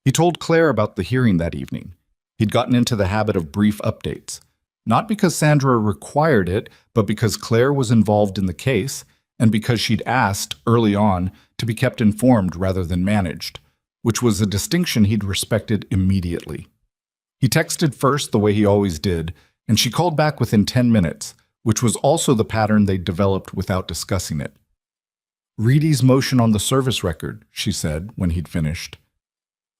He told Claire about the hearing that evening. He'd gotten into the habit of brief updates. Not because Sandra required it, but because Claire was involved in the case, and because she'd asked, early on, to be kept informed rather than managed, which was a distinction he'd respected immediately. He texted first the way he always did, and she called back within 10 minutes, which was also the pattern they'd developed without discussing it. "Reedy's motion on the service record," she said when he'd finished.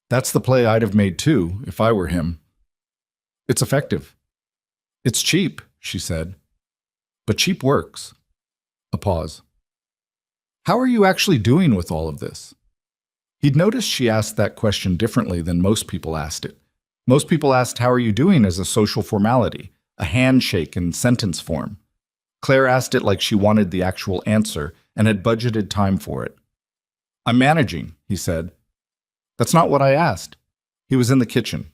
"That's the play I'd have made too, if I were him. It's effective. It's cheap," she said. "But cheap works." A pause. "How are you actually doing with all of this?" He'd noticed she asked that question differently than most people asked it. Most people asked, "How are you doing?" as a social formality, a handshake in sentence form. Claire asked it like she wanted the actual answer and had budgeted time for it. "I'm managing," he said. "That's not what I asked." He was in the kitchen.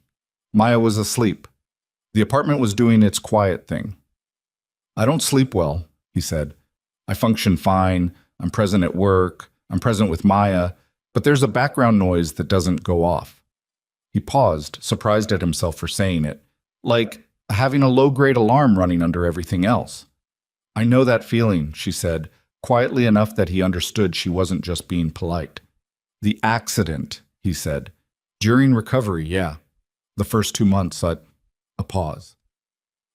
Maya was asleep. The apartment was doing its quiet thing. "I don't sleep well," he said. "I function fine. I'm present at work. I'm present with Maya. But there's a background noise that doesn't go off." He paused, surprised at himself for saying it. "Like having a low-grade alarm running under everything else." "I know that feeling," she said, quietly enough that he understood she wasn't just being polite. "The accident," he said. "During recovery, yeah. The first 2 months, A pause.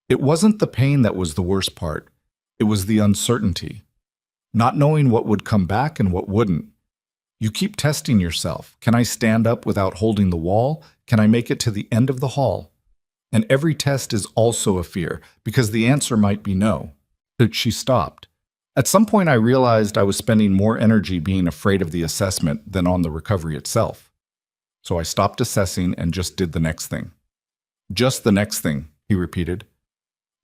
"It wasn't the pain that was the worst part. It was the uncertainty. Not knowing what would come back and what wouldn't. You keep testing yourself. Can I stand up without holding the wall? Can I make it to the end of the hall? And every test is also a fear, because the answer might be no." She stopped. "At some point I realized I was spending more energy being afraid of the assessment than on the recovery itself. So I stopped assessing and just did the next thing." "Just the next thing," he repeated.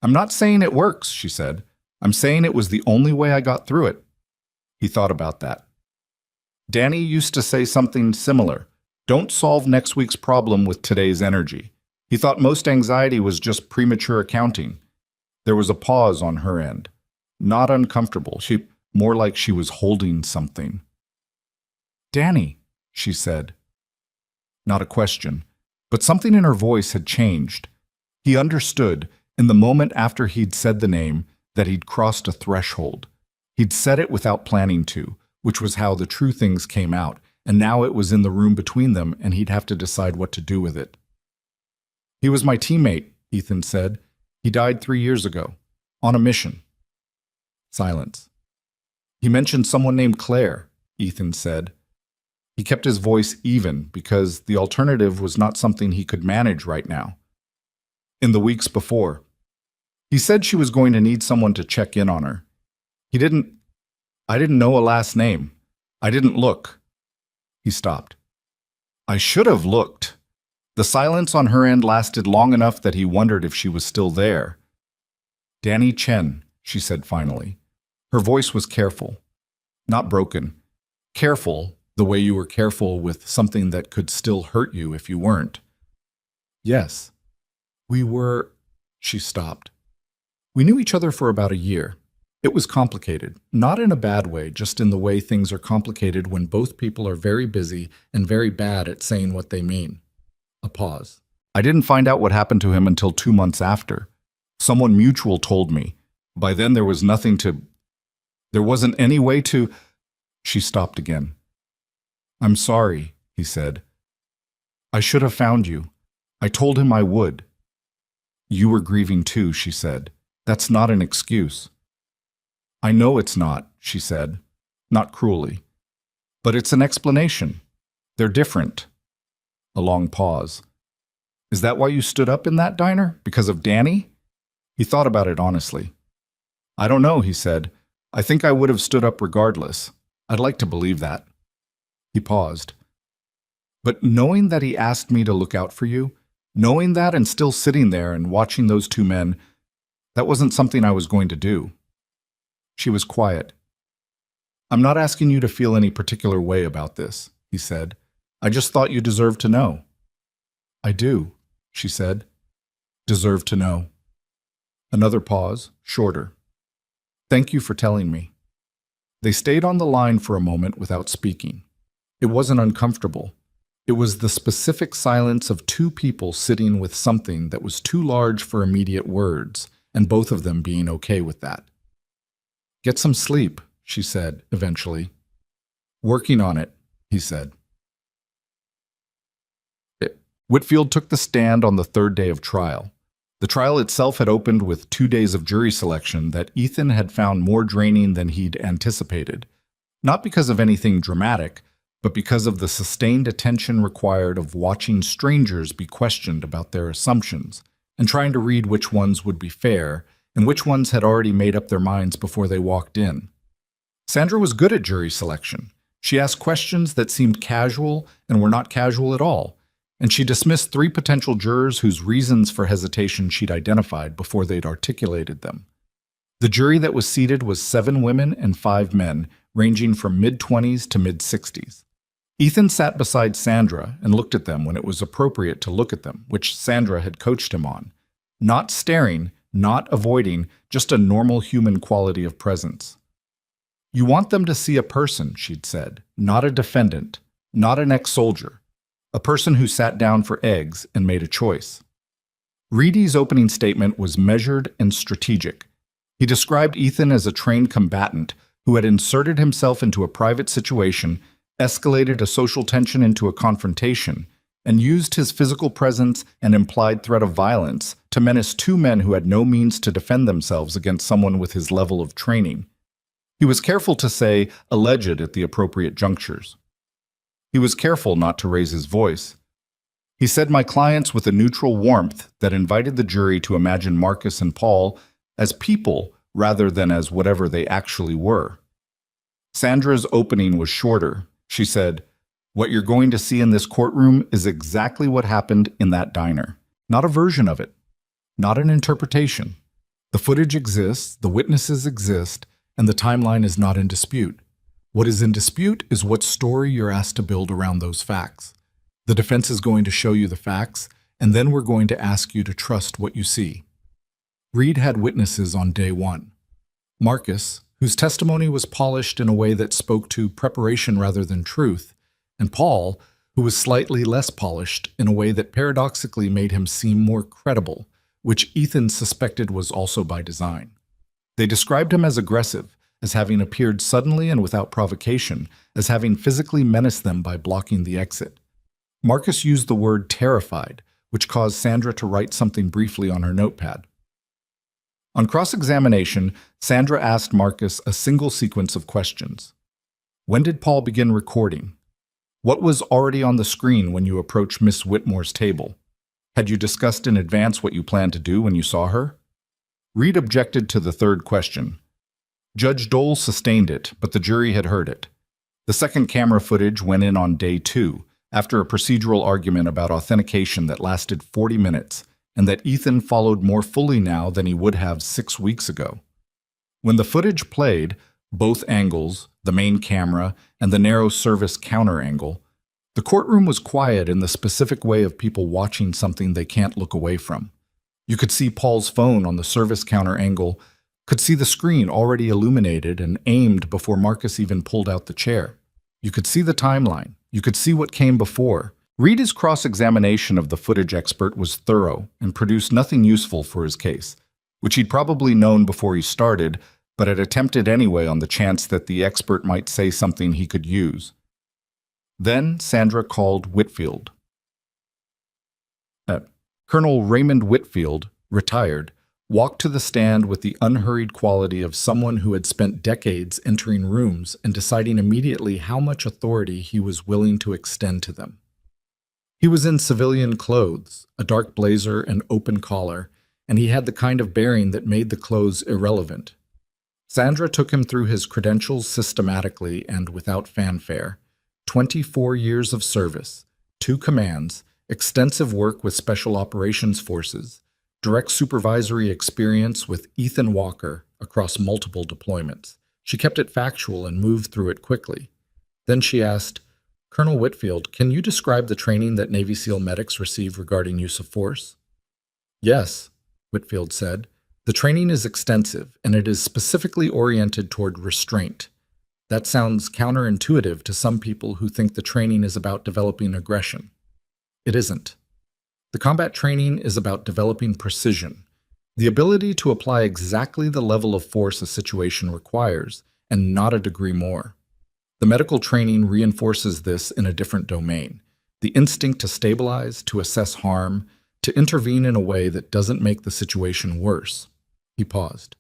"I'm not saying it works," she said. "I'm saying it was the only way I got through it." He thought about that. Danny used to say something similar. Don't solve next week's problem with today's energy. He thought most anxiety was just premature accounting. There was a pause on her end. Not uncomfortable, more like she was holding something. "Danny," she said. Not a question, but something in her voice had changed. He understood. In the moment after he'd said the name, that he'd crossed a threshold. He'd said it without planning to, which was how the true things came out, and now it was in the room between them and he'd have to decide what to do with it. "He was my teammate," Ethan said. "He died 3 years ago. On a mission." Silence. "He mentioned someone named Claire," Ethan said. He kept his voice even because the alternative was not something he could manage right now. "In the weeks before. He said she was going to need someone to check in on her. I didn't know a last name. I didn't look." He stopped. "I should have looked." The silence on her end lasted long enough that he wondered if she was still there. "Danny Chen," she said finally. Her voice was careful, not broken. Careful, the way you were careful with something that could still hurt you if you weren't. "Yes. We were—" She stopped. "We knew each other for about a year. It was complicated, not in a bad way, just in the way things are complicated when both people are very busy and very bad at saying what they mean." A pause. "I didn't find out what happened to him until 2 months after. Someone mutual told me. By then there wasn't any way to—" She stopped again. "I'm sorry," he said. "I should have found you. I told him I would." "You were grieving too," she said. "That's not an excuse." "I know it's not," she said, not cruelly. "But it's an explanation. They're different." A long pause. "Is that why you stood up in that diner? Because of Danny?" He thought about it honestly. "I don't know," he said. "I think I would have stood up regardless. I'd like to believe that." He paused. "But knowing that he asked me to look out for you, knowing that and still sitting there and watching those two men, that wasn't something I was going to do." She was quiet. "I'm not asking you to feel any particular way about this," he said. "I just thought you deserved to know." "I do," she said. "Deserve to know." Another pause, shorter. "Thank you for telling me." They stayed on the line for a moment without speaking. It wasn't uncomfortable. It was the specific silence of two people sitting with something that was too large for immediate words, and both of them being okay with that. "Get some sleep," she said, eventually. "Working on it," he said. Whitfield took the stand on the third day of trial. The trial itself had opened with 2 days of jury selection that Ethan had found more draining than he'd anticipated, not because of anything dramatic, but because of the sustained attention required of watching strangers be questioned about their assumptions and trying to read which ones would be fair and which ones had already made up their minds before they walked in. Sandra was good at jury selection. She asked questions that seemed casual and were not casual at all, and she dismissed 3 potential jurors whose reasons for hesitation she'd identified before they'd articulated them. The jury that was seated was 7 women and 5 men, ranging from mid-20s to mid-60s. Ethan sat beside Sandra and looked at them when it was appropriate to look at them, which Sandra had coached him on. Not staring, not avoiding, just a normal human quality of presence. "You want them to see a person," she'd said, "not a defendant, not an ex-soldier. A person who sat down for eggs and made a choice." Reedy's opening statement was measured and strategic. He described Ethan as a trained combatant who had inserted himself into a private situation, escalated a social tension into a confrontation, and used his physical presence and implied threat of violence to menace 2 men who had no means to defend themselves against someone with his level of training. He was careful to say alleged at the appropriate junctures. He was careful not to raise his voice. He said my clients with a neutral warmth that invited the jury to imagine Marcus and Paul as people rather than as whatever they actually were. Sandra's opening was shorter. She said, "What you're going to see in this courtroom is exactly what happened in that diner. Not a version of it. Not an interpretation. The footage exists, the witnesses exist, and the timeline is not in dispute. What is in dispute is what story you're asked to build around those facts. The defense is going to show you the facts, and then we're going to ask you to trust what you see." Reed had witnesses on day 1. Marcus, whose testimony was polished in a way that spoke to preparation rather than truth, and Paul, who was slightly less polished in a way that paradoxically made him seem more credible, which Ethan suspected was also by design. They described him as aggressive, as having appeared suddenly and without provocation, as having physically menaced them by blocking the exit. Marcus used the word terrified, which caused Sandra to write something briefly on her notepad. On cross-examination, Sandra asked Marcus a single sequence of questions. When did Paul begin recording? What was already on the screen when you approached Miss Whitmore's table? Had you discussed in advance what you planned to do when you saw her? Reed objected to the third question. Judge Dole sustained it, but the jury had heard it. The second camera footage went in on day 2, after a procedural argument about authentication that lasted 40 minutes, and that Ethan followed more fully now than he would have 6 weeks ago. When the footage played, both angles, the main camera and the narrow service counter angle, the courtroom was quiet in the specific way of people watching something they can't look away from. You could see Paul's phone on the service counter angle, could see the screen already illuminated and aimed before Marcus even pulled out the chair. You could see the timeline. You could see what came before. Reed's cross-examination of the footage expert was thorough and produced nothing useful for his case, which he'd probably known before he started, but had attempted anyway on the chance that the expert might say something he could use. Then Sandra called Whitfield. Colonel Raymond Whitfield, retired, walked to the stand with the unhurried quality of someone who had spent decades entering rooms and deciding immediately how much authority he was willing to extend to them. He was in civilian clothes, a dark blazer and open collar, and he had the kind of bearing that made the clothes irrelevant. Sandra took him through his credentials systematically and without fanfare. 24 years of service, 2 commands, extensive work with Special Operations Forces, direct supervisory experience with Ethan Walker across multiple deployments. She kept it factual and moved through it quickly. Then she asked, Colonel Whitfield, can you describe the training that Navy SEAL medics receive regarding use of force? Yes, Whitfield said. The training is extensive, and it is specifically oriented toward restraint. That sounds counterintuitive to some people who think the training is about developing aggression. It isn't. The combat training is about developing precision, the ability to apply exactly the level of force a situation requires, and not a degree more. The medical training reinforces this in a different domain, the instinct to stabilize, to assess harm, to intervene in a way that doesn't make the situation worse. He paused.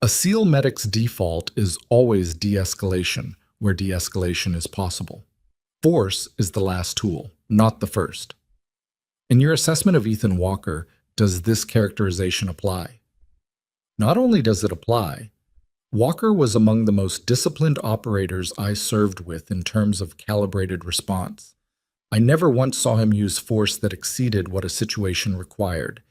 A SEAL medic's default is always de-escalation, where de-escalation is possible. Force is the last tool, not the first. In your assessment of Ethan Walker, does this characterization apply? Not only does it apply, Walker was among the most disciplined operators I served with in terms of calibrated response. I never once saw him use force that exceeded what a situation required,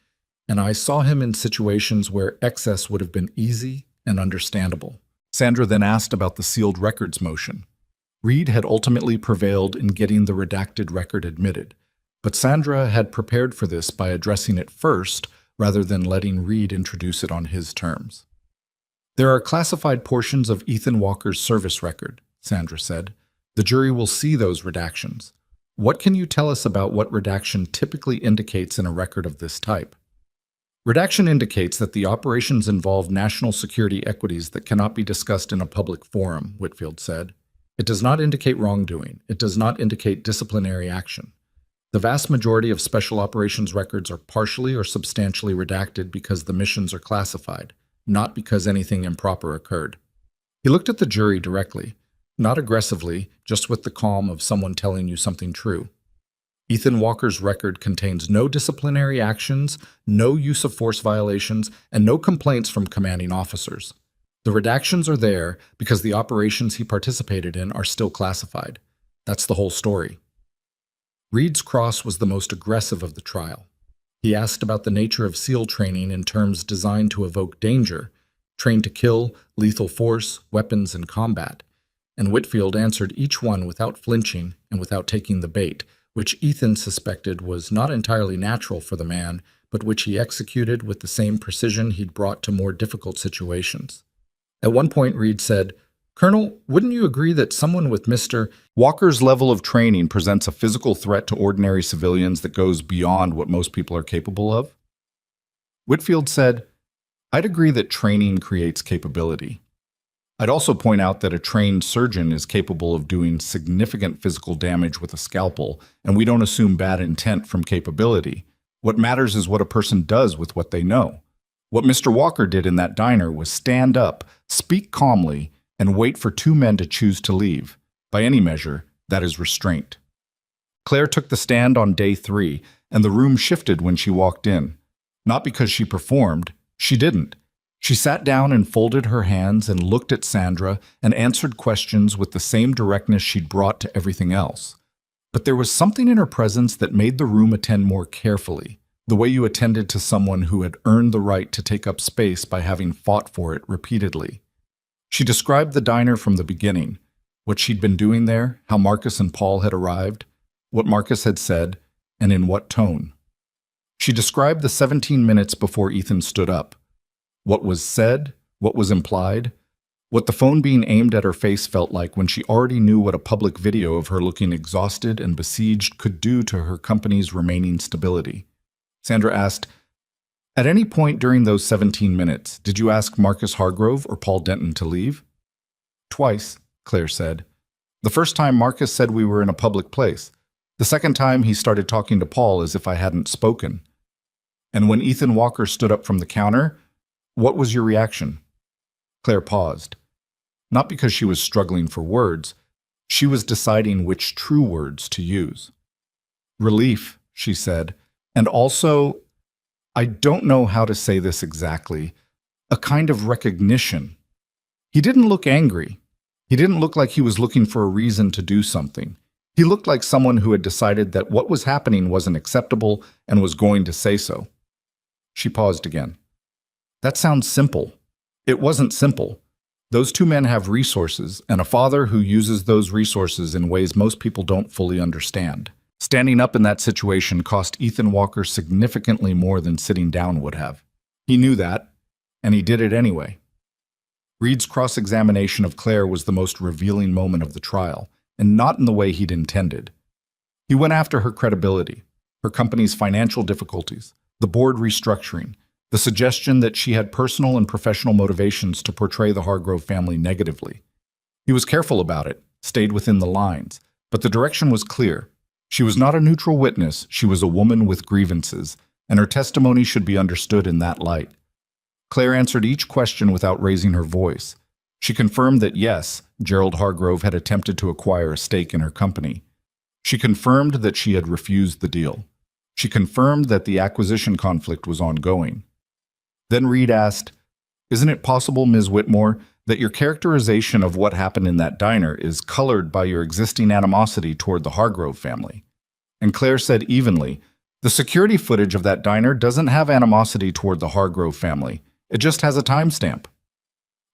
and I saw him in situations where excess would have been easy and understandable. Sandra then asked about the sealed records motion. Reed had ultimately prevailed in getting the redacted record admitted, but Sandra had prepared for this by addressing it first rather than letting Reed introduce it on his terms. There are classified portions of Ethan Walker's service record, Sandra said. The jury will see those redactions. What can you tell us about what redaction typically indicates in a record of this type? Redaction indicates that the operations involve national security equities that cannot be discussed in a public forum, Whitfield said. It does not indicate wrongdoing. It does not indicate disciplinary action. The vast majority of special operations records are partially or substantially redacted because the missions are classified, not because anything improper occurred. He looked at the jury directly, not aggressively, just with the calm of someone telling you something true. Ethan Walker's record contains no disciplinary actions, no use of force violations, and no complaints from commanding officers. The redactions are there because the operations he participated in are still classified. That's the whole story. Reed's cross was the most aggressive of the trial. He asked about the nature of SEAL training in terms designed to evoke danger, trained to kill, lethal force, weapons, and combat. And Whitfield answered each one without flinching and without taking the bait, which Ethan suspected was not entirely natural for the man, but which he executed with the same precision he'd brought to more difficult situations. At one point, Reed said, Colonel, wouldn't you agree that someone with Mr. Walker's level of training presents a physical threat to ordinary civilians that goes beyond what most people are capable of? Whitfield said, "I'd agree that training creates capability. I'd also point out that a trained surgeon is capable of doing significant physical damage with a scalpel, and we don't assume bad intent from capability. What matters is what a person does with what they know. What Mr. Walker did in that diner was stand up, speak calmly, and wait for two men to choose to leave. By any measure, that is restraint." Claire took the stand on day 3, and the room shifted when she walked in. Not because she performed, she didn't. She sat down and folded her hands and looked at Sandra and answered questions with the same directness she'd brought to everything else. But there was something in her presence that made the room attend more carefully, the way you attended to someone who had earned the right to take up space by having fought for it repeatedly. She described the diner from the beginning, what she'd been doing there, how Marcus and Paul had arrived, what Marcus had said, and in what tone. She described the 17 minutes before Ethan stood up. What was said, what was implied, what the phone being aimed at her face felt like when she already knew what a public video of her looking exhausted and besieged could do to her company's remaining stability. Sandra asked, "At any point during those 17 minutes, did you ask Marcus Hargrove or Paul Denton to leave?" "Twice," Claire said. "The first time Marcus said we were in a public place. The second time he started talking to Paul as if I hadn't spoken." "And when Ethan Walker stood up from the counter, what was your reaction?" Claire paused. Not because she was struggling for words, she was deciding which true words to use. "Relief," she said, "and also, I don't know how to say this exactly, a kind of recognition. He didn't look angry. He didn't look like he was looking for a reason to do something. He looked like someone who had decided that what was happening wasn't acceptable and was going to say so." She paused again. "That sounds simple. It wasn't simple. Those two men have resources, and a father who uses those resources in ways most people don't fully understand. Standing up in that situation cost Ethan Walker significantly more than sitting down would have. He knew that, and he did it anyway." Reed's cross-examination of Claire was the most revealing moment of the trial, and not in the way he'd intended. He went after her credibility, her company's financial difficulties, the board restructuring, the suggestion that she had personal and professional motivations to portray the Hargrove family negatively. He was careful about it, stayed within the lines, but the direction was clear. She was not a neutral witness, she was a woman with grievances, and her testimony should be understood in that light. Claire answered each question without raising her voice. She confirmed that yes, Gerald Hargrove had attempted to acquire a stake in her company. She confirmed that she had refused the deal. She confirmed that the acquisition conflict was ongoing. Then Reed asked, "Isn't it possible, Ms. Whitmore, that your characterization of what happened in that diner is colored by your existing animosity toward the Hargrove family?" And Claire said evenly, "The security footage of that diner doesn't have animosity toward the Hargrove family. It just has a timestamp."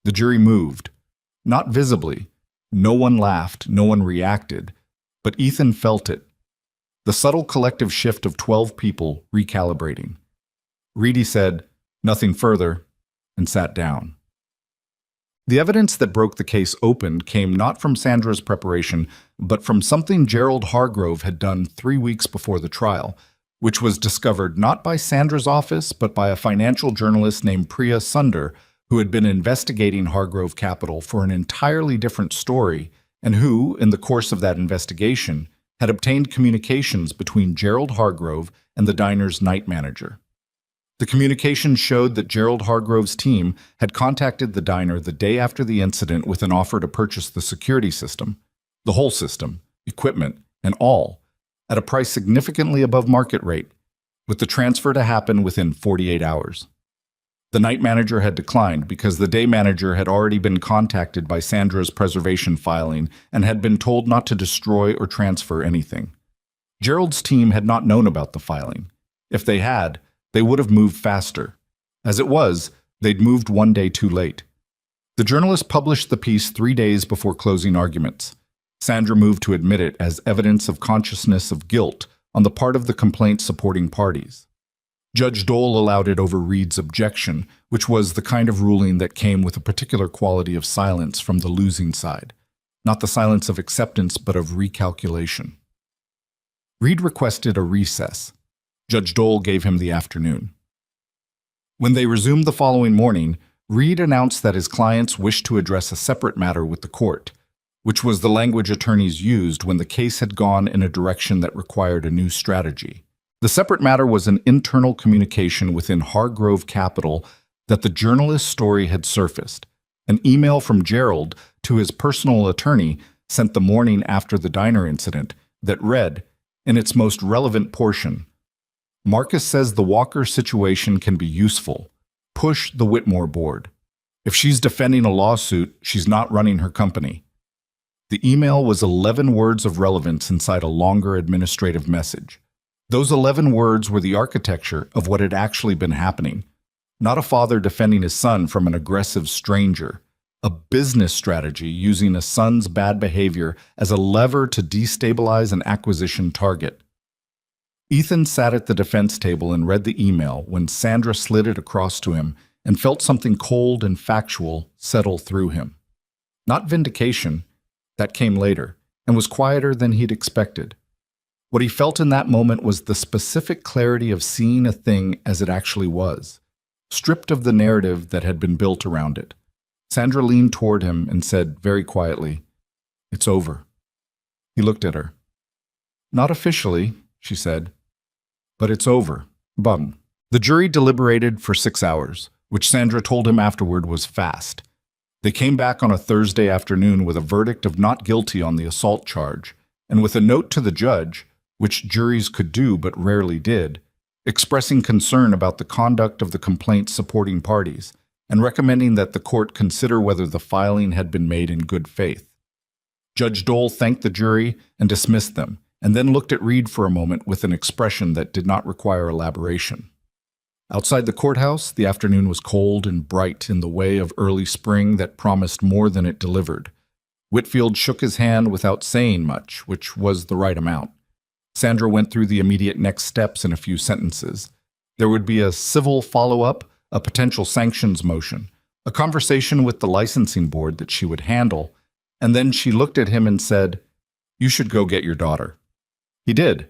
The jury moved. Not visibly. No one laughed, no one reacted, but Ethan felt it. The subtle collective shift of 12 people recalibrating. Reedy said, "Nothing further," and sat down. The evidence that broke the case open came not from Sandra's preparation, but from something Gerald Hargrove had done 3 weeks before the trial, which was discovered not by Sandra's office, but by a financial journalist named Priya Sunder, who had been investigating Hargrove Capital for an entirely different story, and who, in the course of that investigation, had obtained communications between Gerald Hargrove and the diner's night manager. The communications showed that Gerald Hargrove's team had contacted the diner the day after the incident with an offer to purchase the security system, the whole system, equipment, and all, at a price significantly above market rate, with the transfer to happen within 48 hours. The night manager had declined because the day manager had already been contacted by Sandra's preservation filing and had been told not to destroy or transfer anything. Gerald's team had not known about the filing. If they had, they would have moved faster. As it was, they'd moved 1 day too late. The journalist published the piece 3 days before closing arguments. Sandra moved to admit it as evidence of consciousness of guilt on the part of the complaint-supporting parties. Judge Dole allowed it over Reed's objection, which was the kind of ruling that came with a particular quality of silence from the losing side, not the silence of acceptance but of recalculation. Reed requested a recess. Judge Dole gave him the afternoon. When they resumed the following morning, Reed announced that his clients wished to address a separate matter with the court, which was the language attorneys used when the case had gone in a direction that required a new strategy. The separate matter was an internal communication within Hargrove Capital that the journalist's story had surfaced. An email from Gerald to his personal attorney sent the morning after the diner incident that read, in its most relevant portion, Marcus says the Walker situation can be useful. Push the Whitmore board. If she's defending a lawsuit, she's not running her company. The email was 11 words of relevance inside a longer administrative message. Those 11 words were the architecture of what had actually been happening. Not a father defending his son from an aggressive stranger. A business strategy using a son's bad behavior as a lever to destabilize an acquisition target. Ethan sat at the defense table and read the email when Sandra slid it across to him and felt something cold and factual settle through him. Not vindication, that came later, and was quieter than he'd expected. What he felt in that moment was the specific clarity of seeing a thing as it actually was, stripped of the narrative that had been built around it. Sandra leaned toward him and said very quietly, "It's over." He looked at her. "Not officially," she said, "but it's over. Bum." The jury deliberated for 6 hours, which Sandra told him afterward was fast. They came back on a Thursday afternoon with a verdict of not guilty on the assault charge, and with a note to the judge, which juries could do but rarely did, expressing concern about the conduct of the complaint's supporting parties, and recommending that the court consider whether the filing had been made in good faith. Judge Dole thanked the jury and dismissed them, and then looked at Reed for a moment with an expression that did not require elaboration. Outside the courthouse, the afternoon was cold and bright in the way of early spring that promised more than it delivered. Whitfield shook his hand without saying much, which was the right amount. Sandra went through the immediate next steps in a few sentences. There would be a civil follow-up, a potential sanctions motion, a conversation with the licensing board that she would handle, and then she looked at him and said, "You should go get your daughter." He did.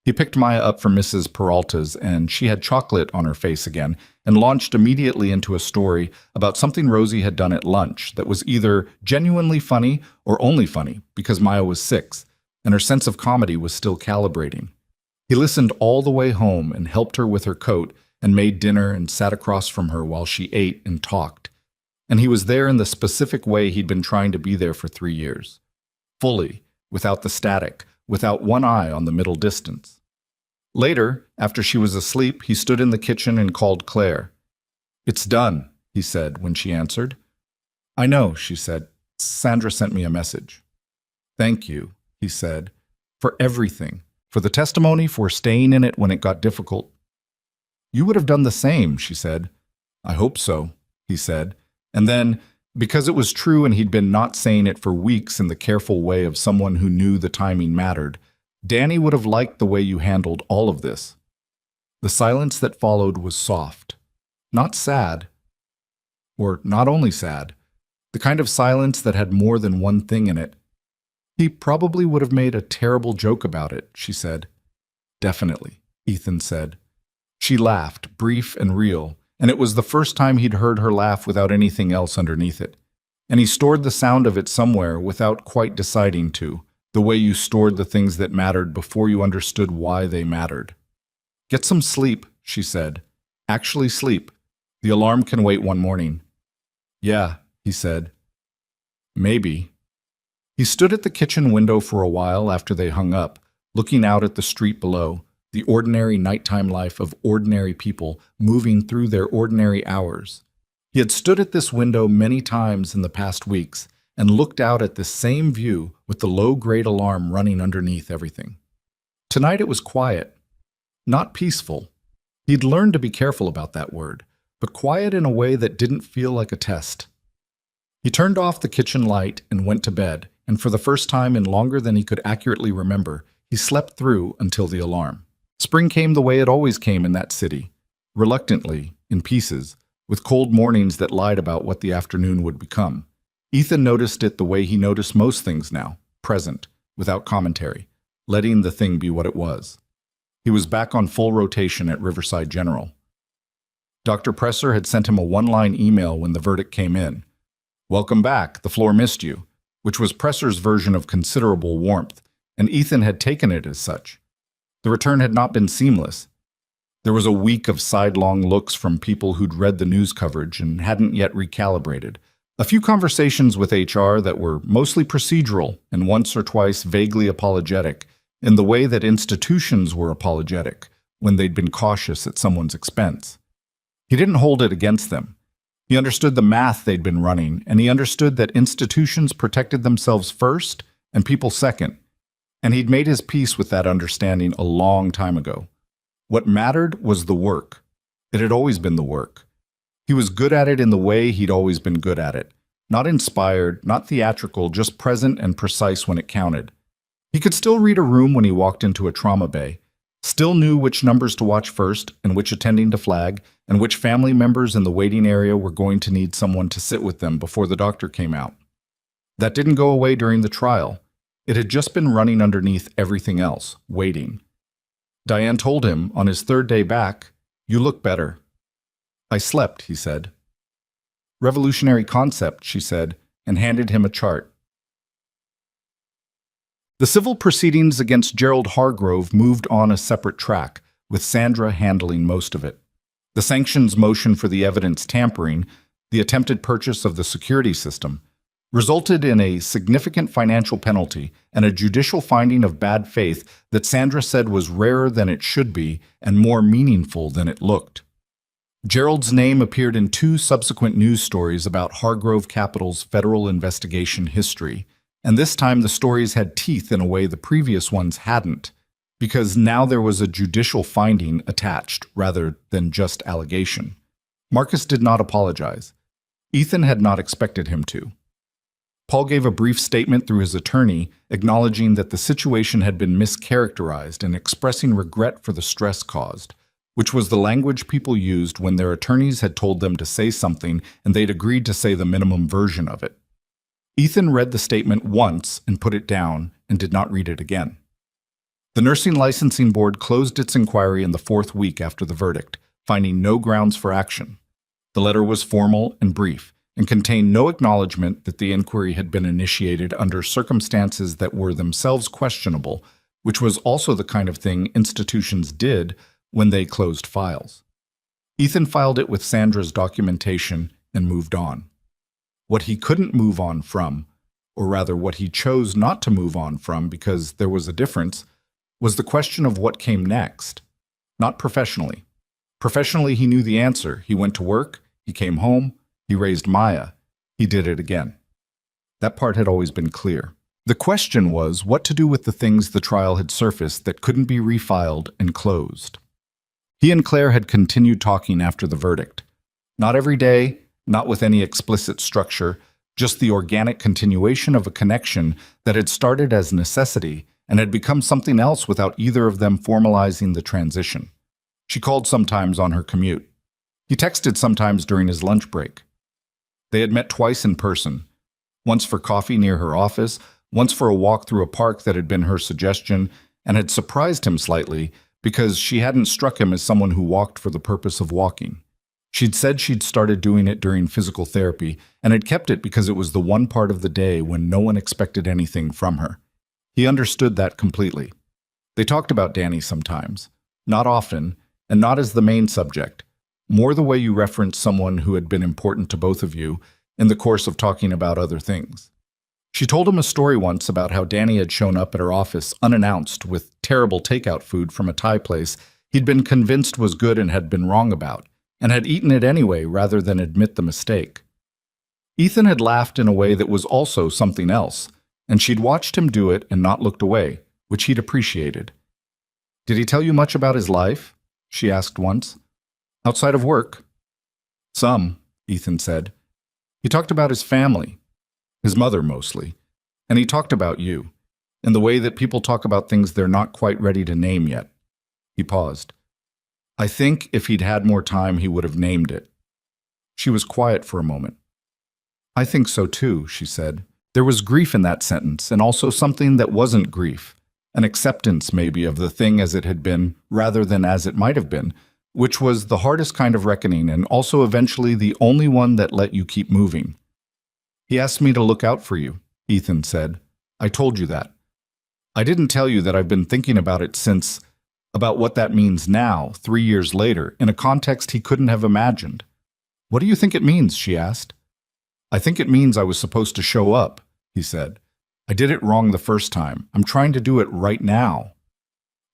He picked Maya up from Mrs. Peralta's, and she had chocolate on her face again, and launched immediately into a story about something Rosie had done at lunch that was either genuinely funny or only funny because Maya was 6, and her sense of comedy was still calibrating. He listened all the way home and helped her with her coat and made dinner and sat across from her while she ate and talked. And he was there in the specific way he'd been trying to be there for 3 years. Fully, without the static, without one eye on the middle distance. Later, after she was asleep, he stood in the kitchen and called Claire. "It's done," he said when she answered. "I know," she said. "Sandra sent me a message." "Thank you," he said, "for everything, for the testimony, for staying in it when it got difficult." "You would have done the same," she said. "I hope so," he said. And then, because it was true and he'd been not saying it for weeks in the careful way of someone who knew the timing mattered, "Danny would have liked the way you handled all of this." The silence that followed was soft. Not sad. Or not only sad. The kind of silence that had more than one thing in it. "He probably would have made a terrible joke about it," she said. "Definitely," Ethan said. She laughed, brief and real, and it was the first time he'd heard her laugh without anything else underneath it. And he stored the sound of it somewhere without quite deciding to, the way you stored the things that mattered before you understood why they mattered. "Get some sleep," she said. "Actually sleep. The alarm can wait one morning." "Yeah," he said. "Maybe." He stood at the kitchen window for a while after they hung up, looking out at the street below, the ordinary nighttime life of ordinary people moving through their ordinary hours. He had stood at this window many times in the past weeks and looked out at this same view with the low-grade alarm running underneath everything. Tonight it was quiet, not peaceful. He'd learned to be careful about that word, but quiet in a way that didn't feel like a test. He turned off the kitchen light and went to bed, and for the first time in longer than he could accurately remember, he slept through until the alarm. Spring came the way it always came in that city, reluctantly, in pieces, with cold mornings that lied about what the afternoon would become. Ethan noticed it the way he noticed most things now, present, without commentary, letting the thing be what it was. He was back on full rotation at Riverside General. Dr. Presser had sent him a one-line email when the verdict came in. "Welcome back, the floor missed you," which was Presser's version of considerable warmth, and Ethan had taken it as such. The return had not been seamless. There was a week of sidelong looks from people who'd read the news coverage and hadn't yet recalibrated. A few conversations with HR that were mostly procedural and once or twice vaguely apologetic, in the way that institutions were apologetic when they'd been cautious at someone's expense. He didn't hold it against them. He understood the math they'd been running, and he understood that institutions protected themselves first and people second. And he'd made his peace with that understanding a long time ago. What mattered was the work. It had always been the work. He was good at it in the way he'd always been good at it. Not inspired, not theatrical, just present and precise when it counted. He could still read a room when he walked into a trauma bay, still knew which numbers to watch first and which attending to flag, and which family members in the waiting area were going to need someone to sit with them before the doctor came out. That didn't go away during the trial. It had just been running underneath everything else, waiting. Diane told him, on his third day back, "You look better." "I slept," he said. "Revolutionary concept," she said, and handed him a chart. The civil proceedings against Gerald Hargrove moved on a separate track, with Sandra handling most of it. The sanctions motion for the evidence tampering, the attempted purchase of the security system, resulted in a significant financial penalty and a judicial finding of bad faith that Sandra said was rarer than it should be and more meaningful than it looked. Gerald's name appeared in 2 subsequent news stories about Hargrove Capital's federal investigation history, and this time the stories had teeth in a way the previous ones hadn't, because now there was a judicial finding attached rather than just allegation. Marcus did not apologize. Ethan had not expected him to. Paul gave a brief statement through his attorney, acknowledging that the situation had been mischaracterized and expressing regret for the stress caused, which was the language people used when their attorneys had told them to say something and they'd agreed to say the minimum version of it. Ethan read the statement once and put it down and did not read it again. The Nursing Licensing Board closed its inquiry in the 4th week after the verdict, finding no grounds for action. The letter was formal and brief, and contained no acknowledgement that the inquiry had been initiated under circumstances that were themselves questionable, which was also the kind of thing institutions did when they closed files. Ethan filed it with Sandra's documentation and moved on. What he couldn't move on from, or rather what he chose not to move on from because there was a difference, was the question of what came next. Not professionally. Professionally, he knew the answer. He went to work, he came home, he raised Maya. He did it again. That part had always been clear. The question was what to do with the things the trial had surfaced that couldn't be refiled and closed. He and Claire had continued talking after the verdict. Not every day, not with any explicit structure, just the organic continuation of a connection that had started as necessity and had become something else without either of them formalizing the transition. She called sometimes on her commute. He texted sometimes during his lunch break. They had met twice in person, once for coffee near her office, once for a walk through a park that had been her suggestion and had surprised him slightly because she hadn't struck him as someone who walked for the purpose of walking. She'd said she'd started doing it during physical therapy and had kept it because it was the one part of the day when no one expected anything from her. He understood that completely. They talked about Danny sometimes, not often, and not as the main subject, more the way you reference someone who had been important to both of you in the course of talking about other things. She told him a story once about how Danny had shown up at her office unannounced with terrible takeout food from a Thai place he'd been convinced was good and had been wrong about, and had eaten it anyway rather than admit the mistake. Ethan had laughed in a way that was also something else, and she'd watched him do it and not looked away, which he'd appreciated. "Did he tell you much about his life?" she asked once. "Outside of work?" "Some," Ethan said. "He talked about his family, his mother mostly, and he talked about you, in the way that people talk about things they're not quite ready to name yet." He paused. "I think if he'd had more time, he would have named it." She was quiet for a moment. "I think so too," she said. There was grief in that sentence, and also something that wasn't grief, an acceptance maybe of the thing as it had been, rather than as it might have been, which was the hardest kind of reckoning and also eventually the only one that let you keep moving. He asked me to look out for you, Ethan said. I told you that. I didn't tell you that I've been thinking about it since, about what that means now, 3 years later, in a context he couldn't have imagined. What do you think it means? She asked. I think it means I was supposed to show up, he said. I did it wrong the first time. I'm trying to do it right now.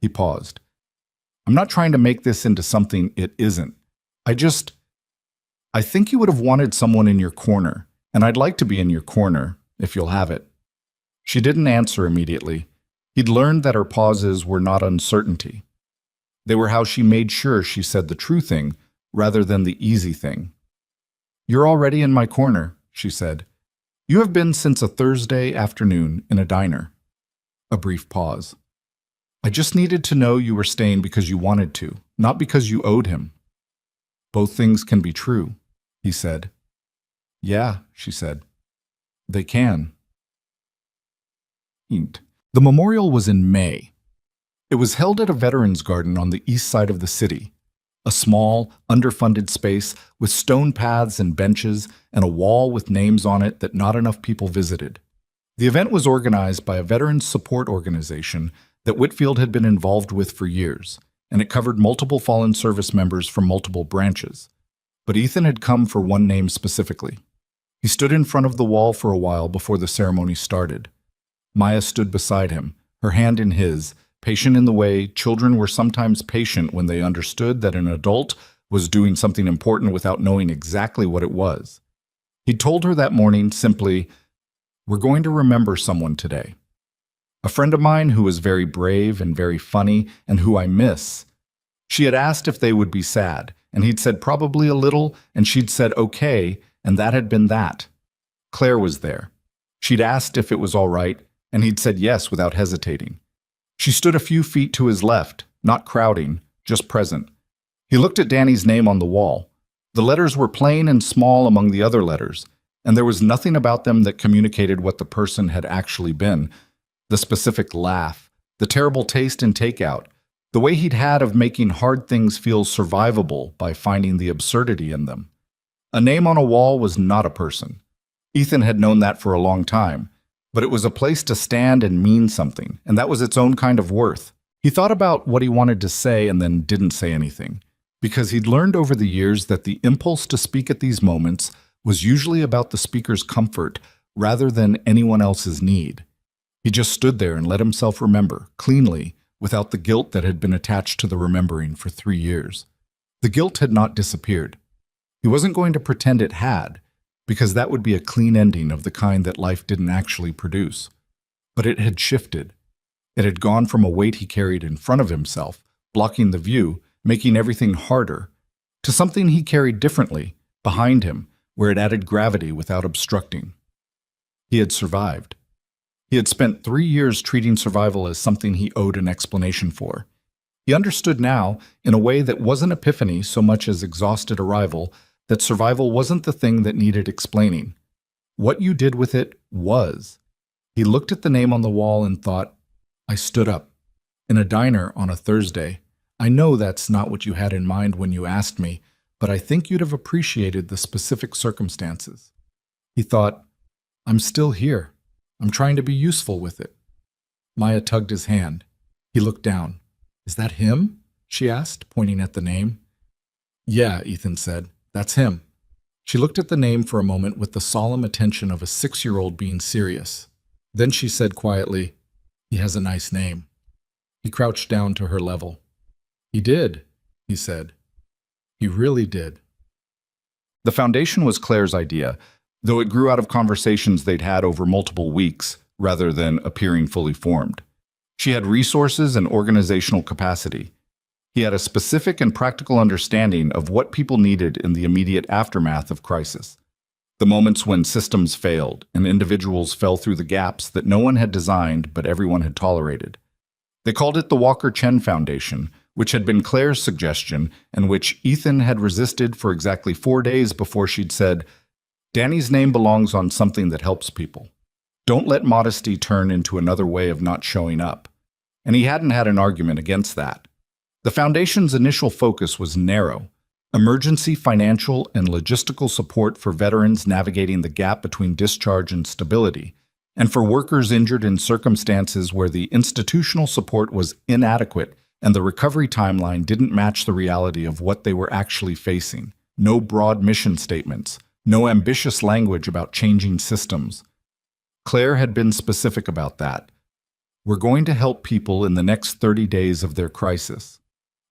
He paused. I'm not trying to make this into something it isn't. I think you would have wanted someone in your corner, and I'd like to be in your corner, if you'll have it. She didn't answer immediately. He'd learned that her pauses were not uncertainty. They were how she made sure she said the true thing rather than the easy thing. You're already in my corner, she said. You have been since a Thursday afternoon in a diner. A brief pause. I just needed to know you were staying because you wanted to, not because you owed him. Both things can be true, he said. Yeah, she said. They can. The memorial was in May. It was held at a veterans garden on the east side of the city, a small, underfunded space with stone paths and benches and a wall with names on it that not enough people visited. The event was organized by a veterans support organization that Whitfield had been involved with for years, and it covered multiple fallen service members from multiple branches. But Ethan had come for one name specifically. He stood in front of the wall for a while before the ceremony started. Maya stood beside him, her hand in his, patient in the way children were sometimes patient when they understood that an adult was doing something important without knowing exactly what it was. He told her that morning simply, "We're going to remember someone today. A friend of mine who was very brave and very funny and who I miss." She had asked if they would be sad, and he'd said probably a little, and she'd said okay, and that had been that. Claire was there. She'd asked if it was all right, and he'd said yes without hesitating. She stood a few feet to his left, not crowding, just present. He looked at Danny's name on the wall. The letters were plain and small among the other letters, and there was nothing about them that communicated what the person had actually been. The specific laugh, the terrible taste in takeout, the way he'd had of making hard things feel survivable by finding the absurdity in them. A name on a wall was not a person. Ethan had known that for a long time, but it was a place to stand and mean something, and that was its own kind of worth. He thought about what he wanted to say and then didn't say anything, because he'd learned over the years that the impulse to speak at these moments was usually about the speaker's comfort rather than anyone else's need. He just stood there and let himself remember, cleanly, without the guilt that had been attached to the remembering for 3 years. The guilt had not disappeared. He wasn't going to pretend it had, because that would be a clean ending of the kind that life didn't actually produce. But it had shifted. It had gone from a weight he carried in front of himself, blocking the view, making everything harder, to something he carried differently, behind him, where it added gravity without obstructing. He had survived. He had spent 3 years treating survival as something he owed an explanation for. He understood now, in a way that wasn't epiphany so much as exhausted arrival, that survival wasn't the thing that needed explaining. What you did with it was. He looked at the name on the wall and thought, I stood up. In a diner on a Thursday. I know that's not what you had in mind when you asked me, but I think you'd have appreciated the specific circumstances. He thought, I'm still here. I'm trying to be useful with it. Maya tugged his hand. He looked down. Is that him? She asked, pointing at the name. Yeah, Ethan said. That's him. She looked at the name for a moment with the solemn attention of a 6-year-old being serious. Then she said quietly, He has a nice name. He crouched down to her level. He did, he said. He really did. The foundation was Claire's idea, though it grew out of conversations they'd had over multiple weeks rather than appearing fully formed. She had resources and organizational capacity. He had a specific and practical understanding of what people needed in the immediate aftermath of crisis. The moments when systems failed and individuals fell through the gaps that no one had designed but everyone had tolerated. They called it the Walker-Chen Foundation, which had been Claire's suggestion and which Ethan had resisted for exactly 4 days before she'd said, Danny's name belongs on something that helps people. Don't let modesty turn into another way of not showing up. And he hadn't had an argument against that. The foundation's initial focus was narrow: emergency financial and logistical support for veterans navigating the gap between discharge and stability, and for workers injured in circumstances where the institutional support was inadequate and the recovery timeline didn't match the reality of what they were actually facing. No broad mission statements, no ambitious language about changing systems. Claire had been specific about that. We're going to help people in the next 30 days of their crisis.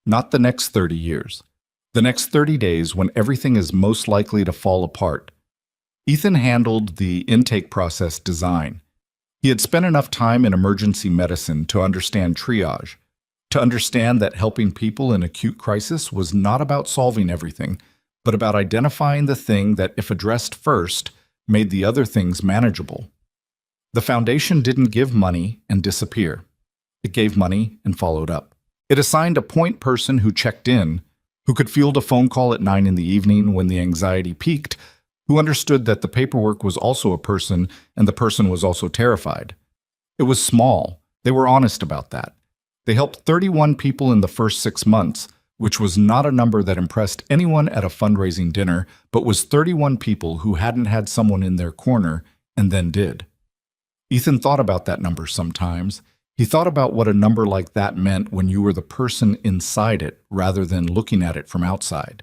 Not the next 30 years. The next 30 days when everything is most likely to fall apart. Ethan handled the intake process design. He had spent enough time in emergency medicine to understand triage, to understand that helping people in acute crisis was not about solving everything, but about identifying the thing that, if addressed first, made the other things manageable. The foundation didn't give money and disappear. It gave money and followed up. It assigned a point person who checked in, who could field a phone call at 9 in the evening when the anxiety peaked, who understood that the paperwork was also a person and the person was also terrified. It was small. They were honest about that. They helped 31 people in the first 6 months, which was not a number that impressed anyone at a fundraising dinner, but was 31 people who hadn't had someone in their corner and then did. Ethan thought about that number sometimes. He thought about what a number like that meant when you were the person inside it rather than looking at it from outside.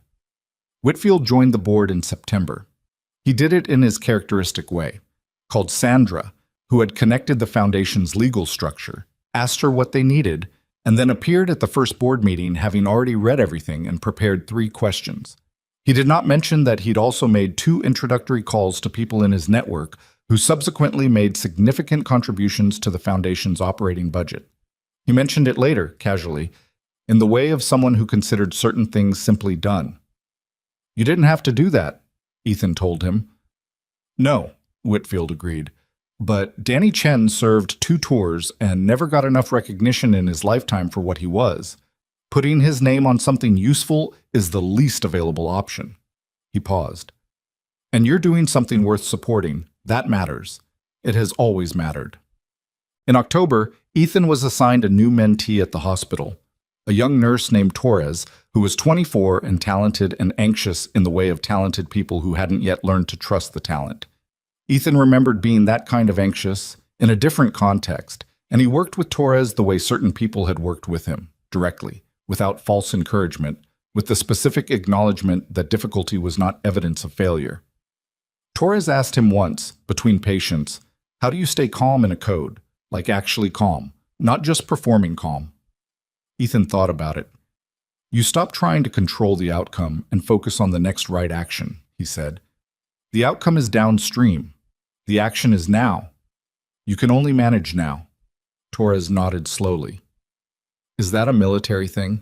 Whitfield joined the board in September. He did it in his characteristic way, called Sandra, who had connected the foundation's legal structure, asked her what they needed, and then appeared at the first board meeting having already read everything and prepared 3 questions. He did not mention that he'd also made 2 introductory calls to people in his network who subsequently made significant contributions to the foundation's operating budget. He mentioned it later, casually, in the way of someone who considered certain things simply done. "You didn't have to do that," Ethan told him. "No," Whitfield agreed. But Danny Chen served 2 tours and never got enough recognition in his lifetime for what he was. Putting his name on something useful is the least available option. He paused. "And you're doing something worth supporting. That matters. It has always mattered." In October, Ethan was assigned a new mentee at the hospital, a young nurse named Torres, who was 24 and talented and anxious in the way of talented people who hadn't yet learned to trust the talent. Ethan remembered being that kind of anxious in a different context, and he worked with Torres the way certain people had worked with him, directly, without false encouragement, with the specific acknowledgement that difficulty was not evidence of failure. Torres asked him once, between patients, "How do you stay calm in a code? Like actually calm, not just performing calm?" Ethan thought about it. "You stop trying to control the outcome and focus on the next right action," he said. "The outcome is downstream. The action is now. You can only manage now." Torres nodded slowly. "Is that a military thing?"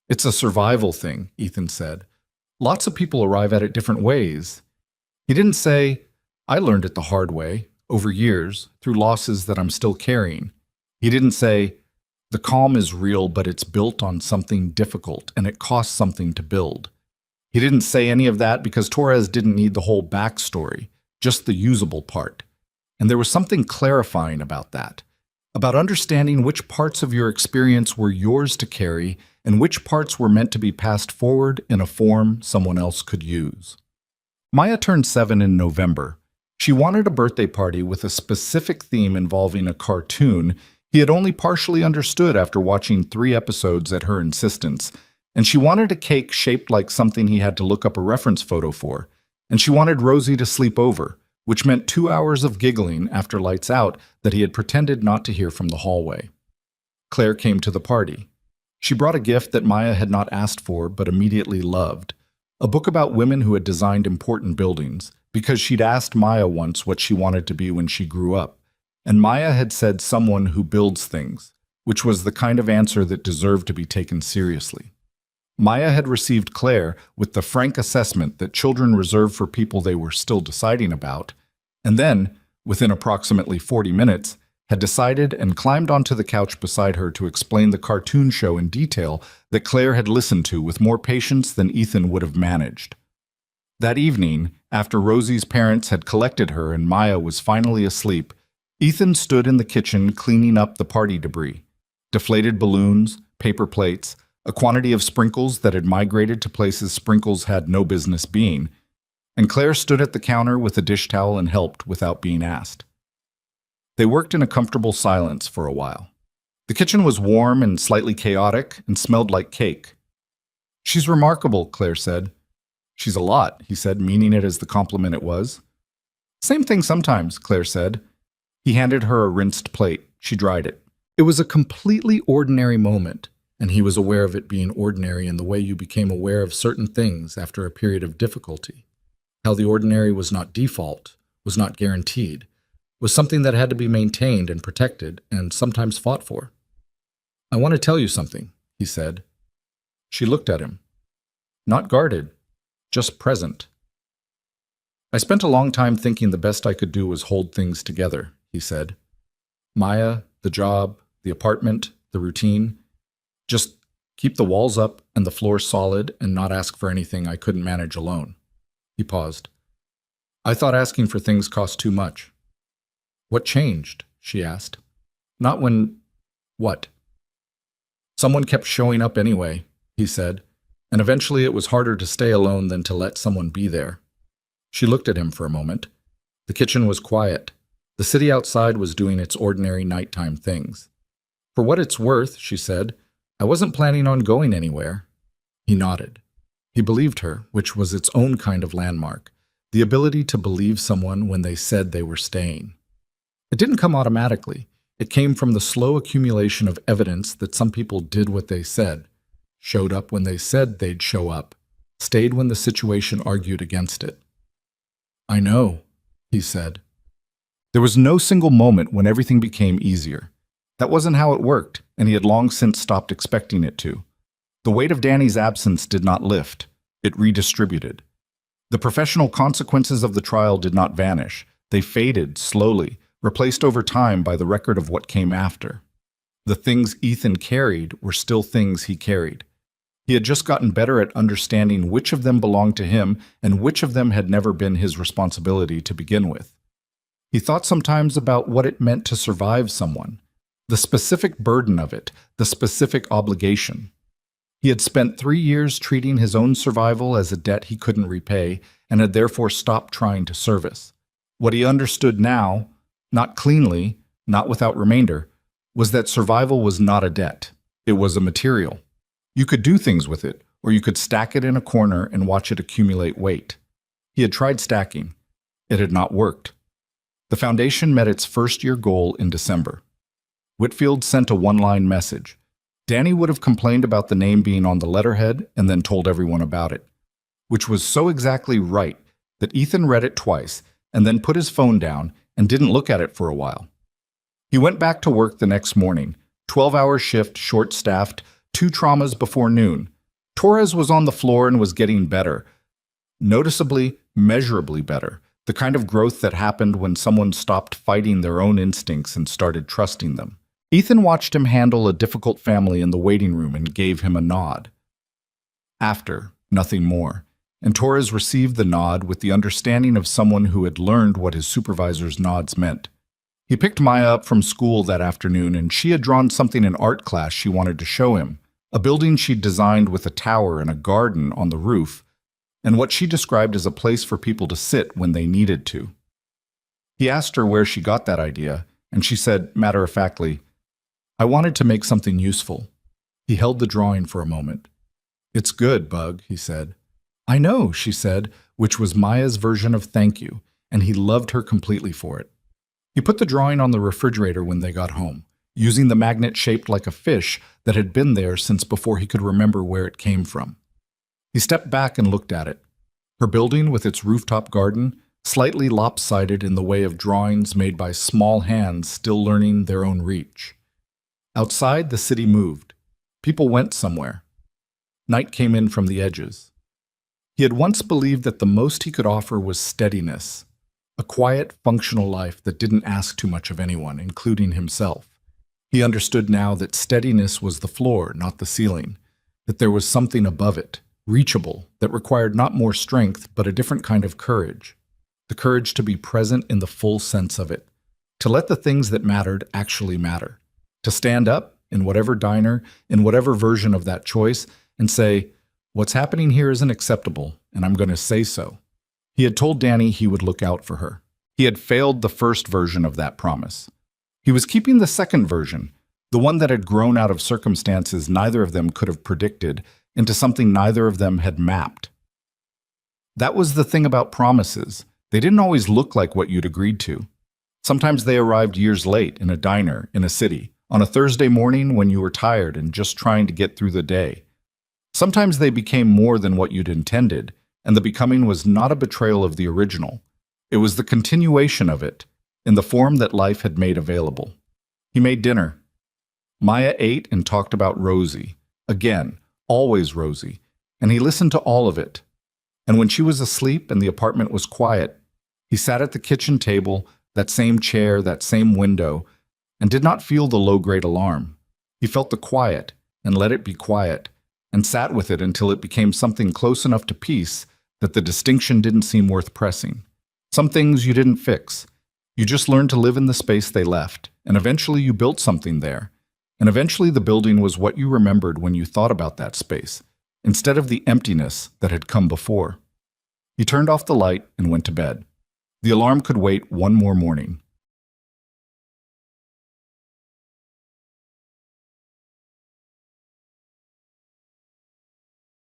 "It's a survival thing," Ethan said. "Lots of people arrive at it different ways." He didn't say, "I learned it the hard way, over years, through losses that I'm still carrying." He didn't say, "The calm is real, but it's built on something difficult, and it costs something to build." He didn't say any of that because Torres didn't need the whole backstory, just the usable part. And there was something clarifying about that, about understanding which parts of your experience were yours to carry and which parts were meant to be passed forward in a form someone else could use. Maya turned 7 in November. She wanted a birthday party with a specific theme involving a cartoon he had only partially understood after watching 3 episodes at her insistence, and she wanted a cake shaped like something he had to look up a reference photo for, and she wanted Rosie to sleep over, which meant 2 hours of giggling after lights out that he had pretended not to hear from the hallway. Claire came to the party. She brought a gift that Maya had not asked for but immediately loved, a book about women who had designed important buildings, because she'd asked Maya once what she wanted to be when she grew up, and Maya had said someone who builds things, which was the kind of answer that deserved to be taken seriously. Maya had received Claire with the frank assessment that children reserve for people they were still deciding about, and then, within approximately 40 minutes, had decided and climbed onto the couch beside her to explain the cartoon show in detail that Claire had listened to with more patience than Ethan would have managed. That evening, after Rosie's parents had collected her and Maya was finally asleep, Ethan stood in the kitchen cleaning up the party debris: deflated balloons, paper plates, a quantity of sprinkles that had migrated to places sprinkles had no business being, and Claire stood at the counter with a dish towel and helped without being asked. They worked in a comfortable silence for a while. The kitchen was warm and slightly chaotic and smelled like cake. "She's remarkable," Claire said. "She's a lot," he said, meaning it as the compliment it was. "Same thing sometimes," Claire said. He handed her a rinsed plate. She dried it. It was a completely ordinary moment, and he was aware of it being ordinary in the way you became aware of certain things after a period of difficulty. How the ordinary was not default, was not guaranteed, was something that had to be maintained and protected and sometimes fought for. "I want to tell you something," he said. She looked at him. Not guarded, just present. "I spent a long time thinking the best I could do was hold things together," he said. "Maya, the job, the apartment, the routine. Just keep the walls up and the floor solid and not ask for anything I couldn't manage alone." He paused. "I thought asking for things cost too much." "What changed?" she asked. "Not when... what?" "Someone kept showing up anyway," he said, "and eventually it was harder to stay alone than to let someone be there." She looked at him for a moment. The kitchen was quiet. The city outside was doing its ordinary nighttime things. "For what it's worth," she said, "I wasn't planning on going anywhere." He nodded. He believed her, which was its own kind of landmark, the ability to believe someone when they said they were staying. It didn't come automatically. It came from the slow accumulation of evidence that some people did what they said, showed up when they said they'd show up, stayed when the situation argued against it. "I know," he said. There was no single moment when everything became easier. That wasn't how it worked, and he had long since stopped expecting it to. The weight of Danny's absence did not lift. It redistributed. The professional consequences of the trial did not vanish. They faded slowly, replaced over time by the record of what came after. The things Ethan carried were still things he carried. He had just gotten better at understanding which of them belonged to him and which of them had never been his responsibility to begin with. He thought sometimes about what it meant to survive someone, the specific burden of it, the specific obligation. He had spent 3 years treating his own survival as a debt he couldn't repay and had therefore stopped trying to service. What he understood now, not cleanly, not without remainder, was that survival was not a debt. It was a material. You could do things with it, or you could stack it in a corner and watch it accumulate weight. He had tried stacking. It had not worked. The foundation met its first-year goal in December. Whitfield sent a one-line message. Danny would have complained about the name being on the letterhead and then told everyone about it, which was so exactly right that Ethan read it twice and then put his phone down and didn't look at it for a while. He went back to work the next morning, 12-hour shift, short-staffed, 2 traumas before noon. Torres was on the floor and was getting better, noticeably, measurably better, the kind of growth that happened when someone stopped fighting their own instincts and started trusting them. Ethan watched him handle a difficult family in the waiting room and gave him a nod. After, nothing more, and Torres received the nod with the understanding of someone who had learned what his supervisor's nods meant. He picked Maya up from school that afternoon, and she had drawn something in art class she wanted to show him, a building she'd designed with a tower and a garden on the roof, and what she described as a place for people to sit when they needed to. He asked her where she got that idea, and she said, matter-of-factly, "I wanted to make something useful." He held the drawing for a moment. "It's good, Bug," he said. "I know," she said, which was Maya's version of thank you, and he loved her completely for it. He put the drawing on the refrigerator when they got home, using the magnet shaped like a fish that had been there since before he could remember where it came from. He stepped back and looked at it. Her building with its rooftop garden, slightly lopsided in the way of drawings made by small hands still learning their own reach. Outside, the city moved. People went somewhere. Night came in from the edges. He had once believed that the most he could offer was steadiness, a quiet, functional life that didn't ask too much of anyone, including himself. He understood now that steadiness was the floor, not the ceiling, that there was something above it, reachable, that required not more strength, but a different kind of courage. The courage to be present in the full sense of it, to let the things that mattered actually matter, to stand up in whatever diner, in whatever version of that choice, and say, "What's happening here isn't acceptable, and I'm going to say so." He had told Danny he would look out for her. He had failed the first version of that promise. He was keeping the second version, the one that had grown out of circumstances neither of them could have predicted, into something neither of them had mapped. That was the thing about promises. They didn't always look like what you'd agreed to. Sometimes they arrived years late in a diner, in a city, on a Thursday morning when you were tired and just trying to get through the day. Sometimes they became more than what you'd intended, and the becoming was not a betrayal of the original. It was the continuation of it, in the form that life had made available. He made dinner. Maya ate and talked about Rosie. Again, always Rosie. And he listened to all of it. And when she was asleep and the apartment was quiet, he sat at the kitchen table, that same chair, that same window, and did not feel the low-grade alarm. He felt the quiet, and let it be quiet, and sat with it until it became something close enough to peace that the distinction didn't seem worth pressing. Some things you didn't fix. You just learned to live in the space they left, and eventually you built something there. And eventually the building was what you remembered when you thought about that space, instead of the emptiness that had come before. He turned off the light and went to bed. The alarm could wait one more morning.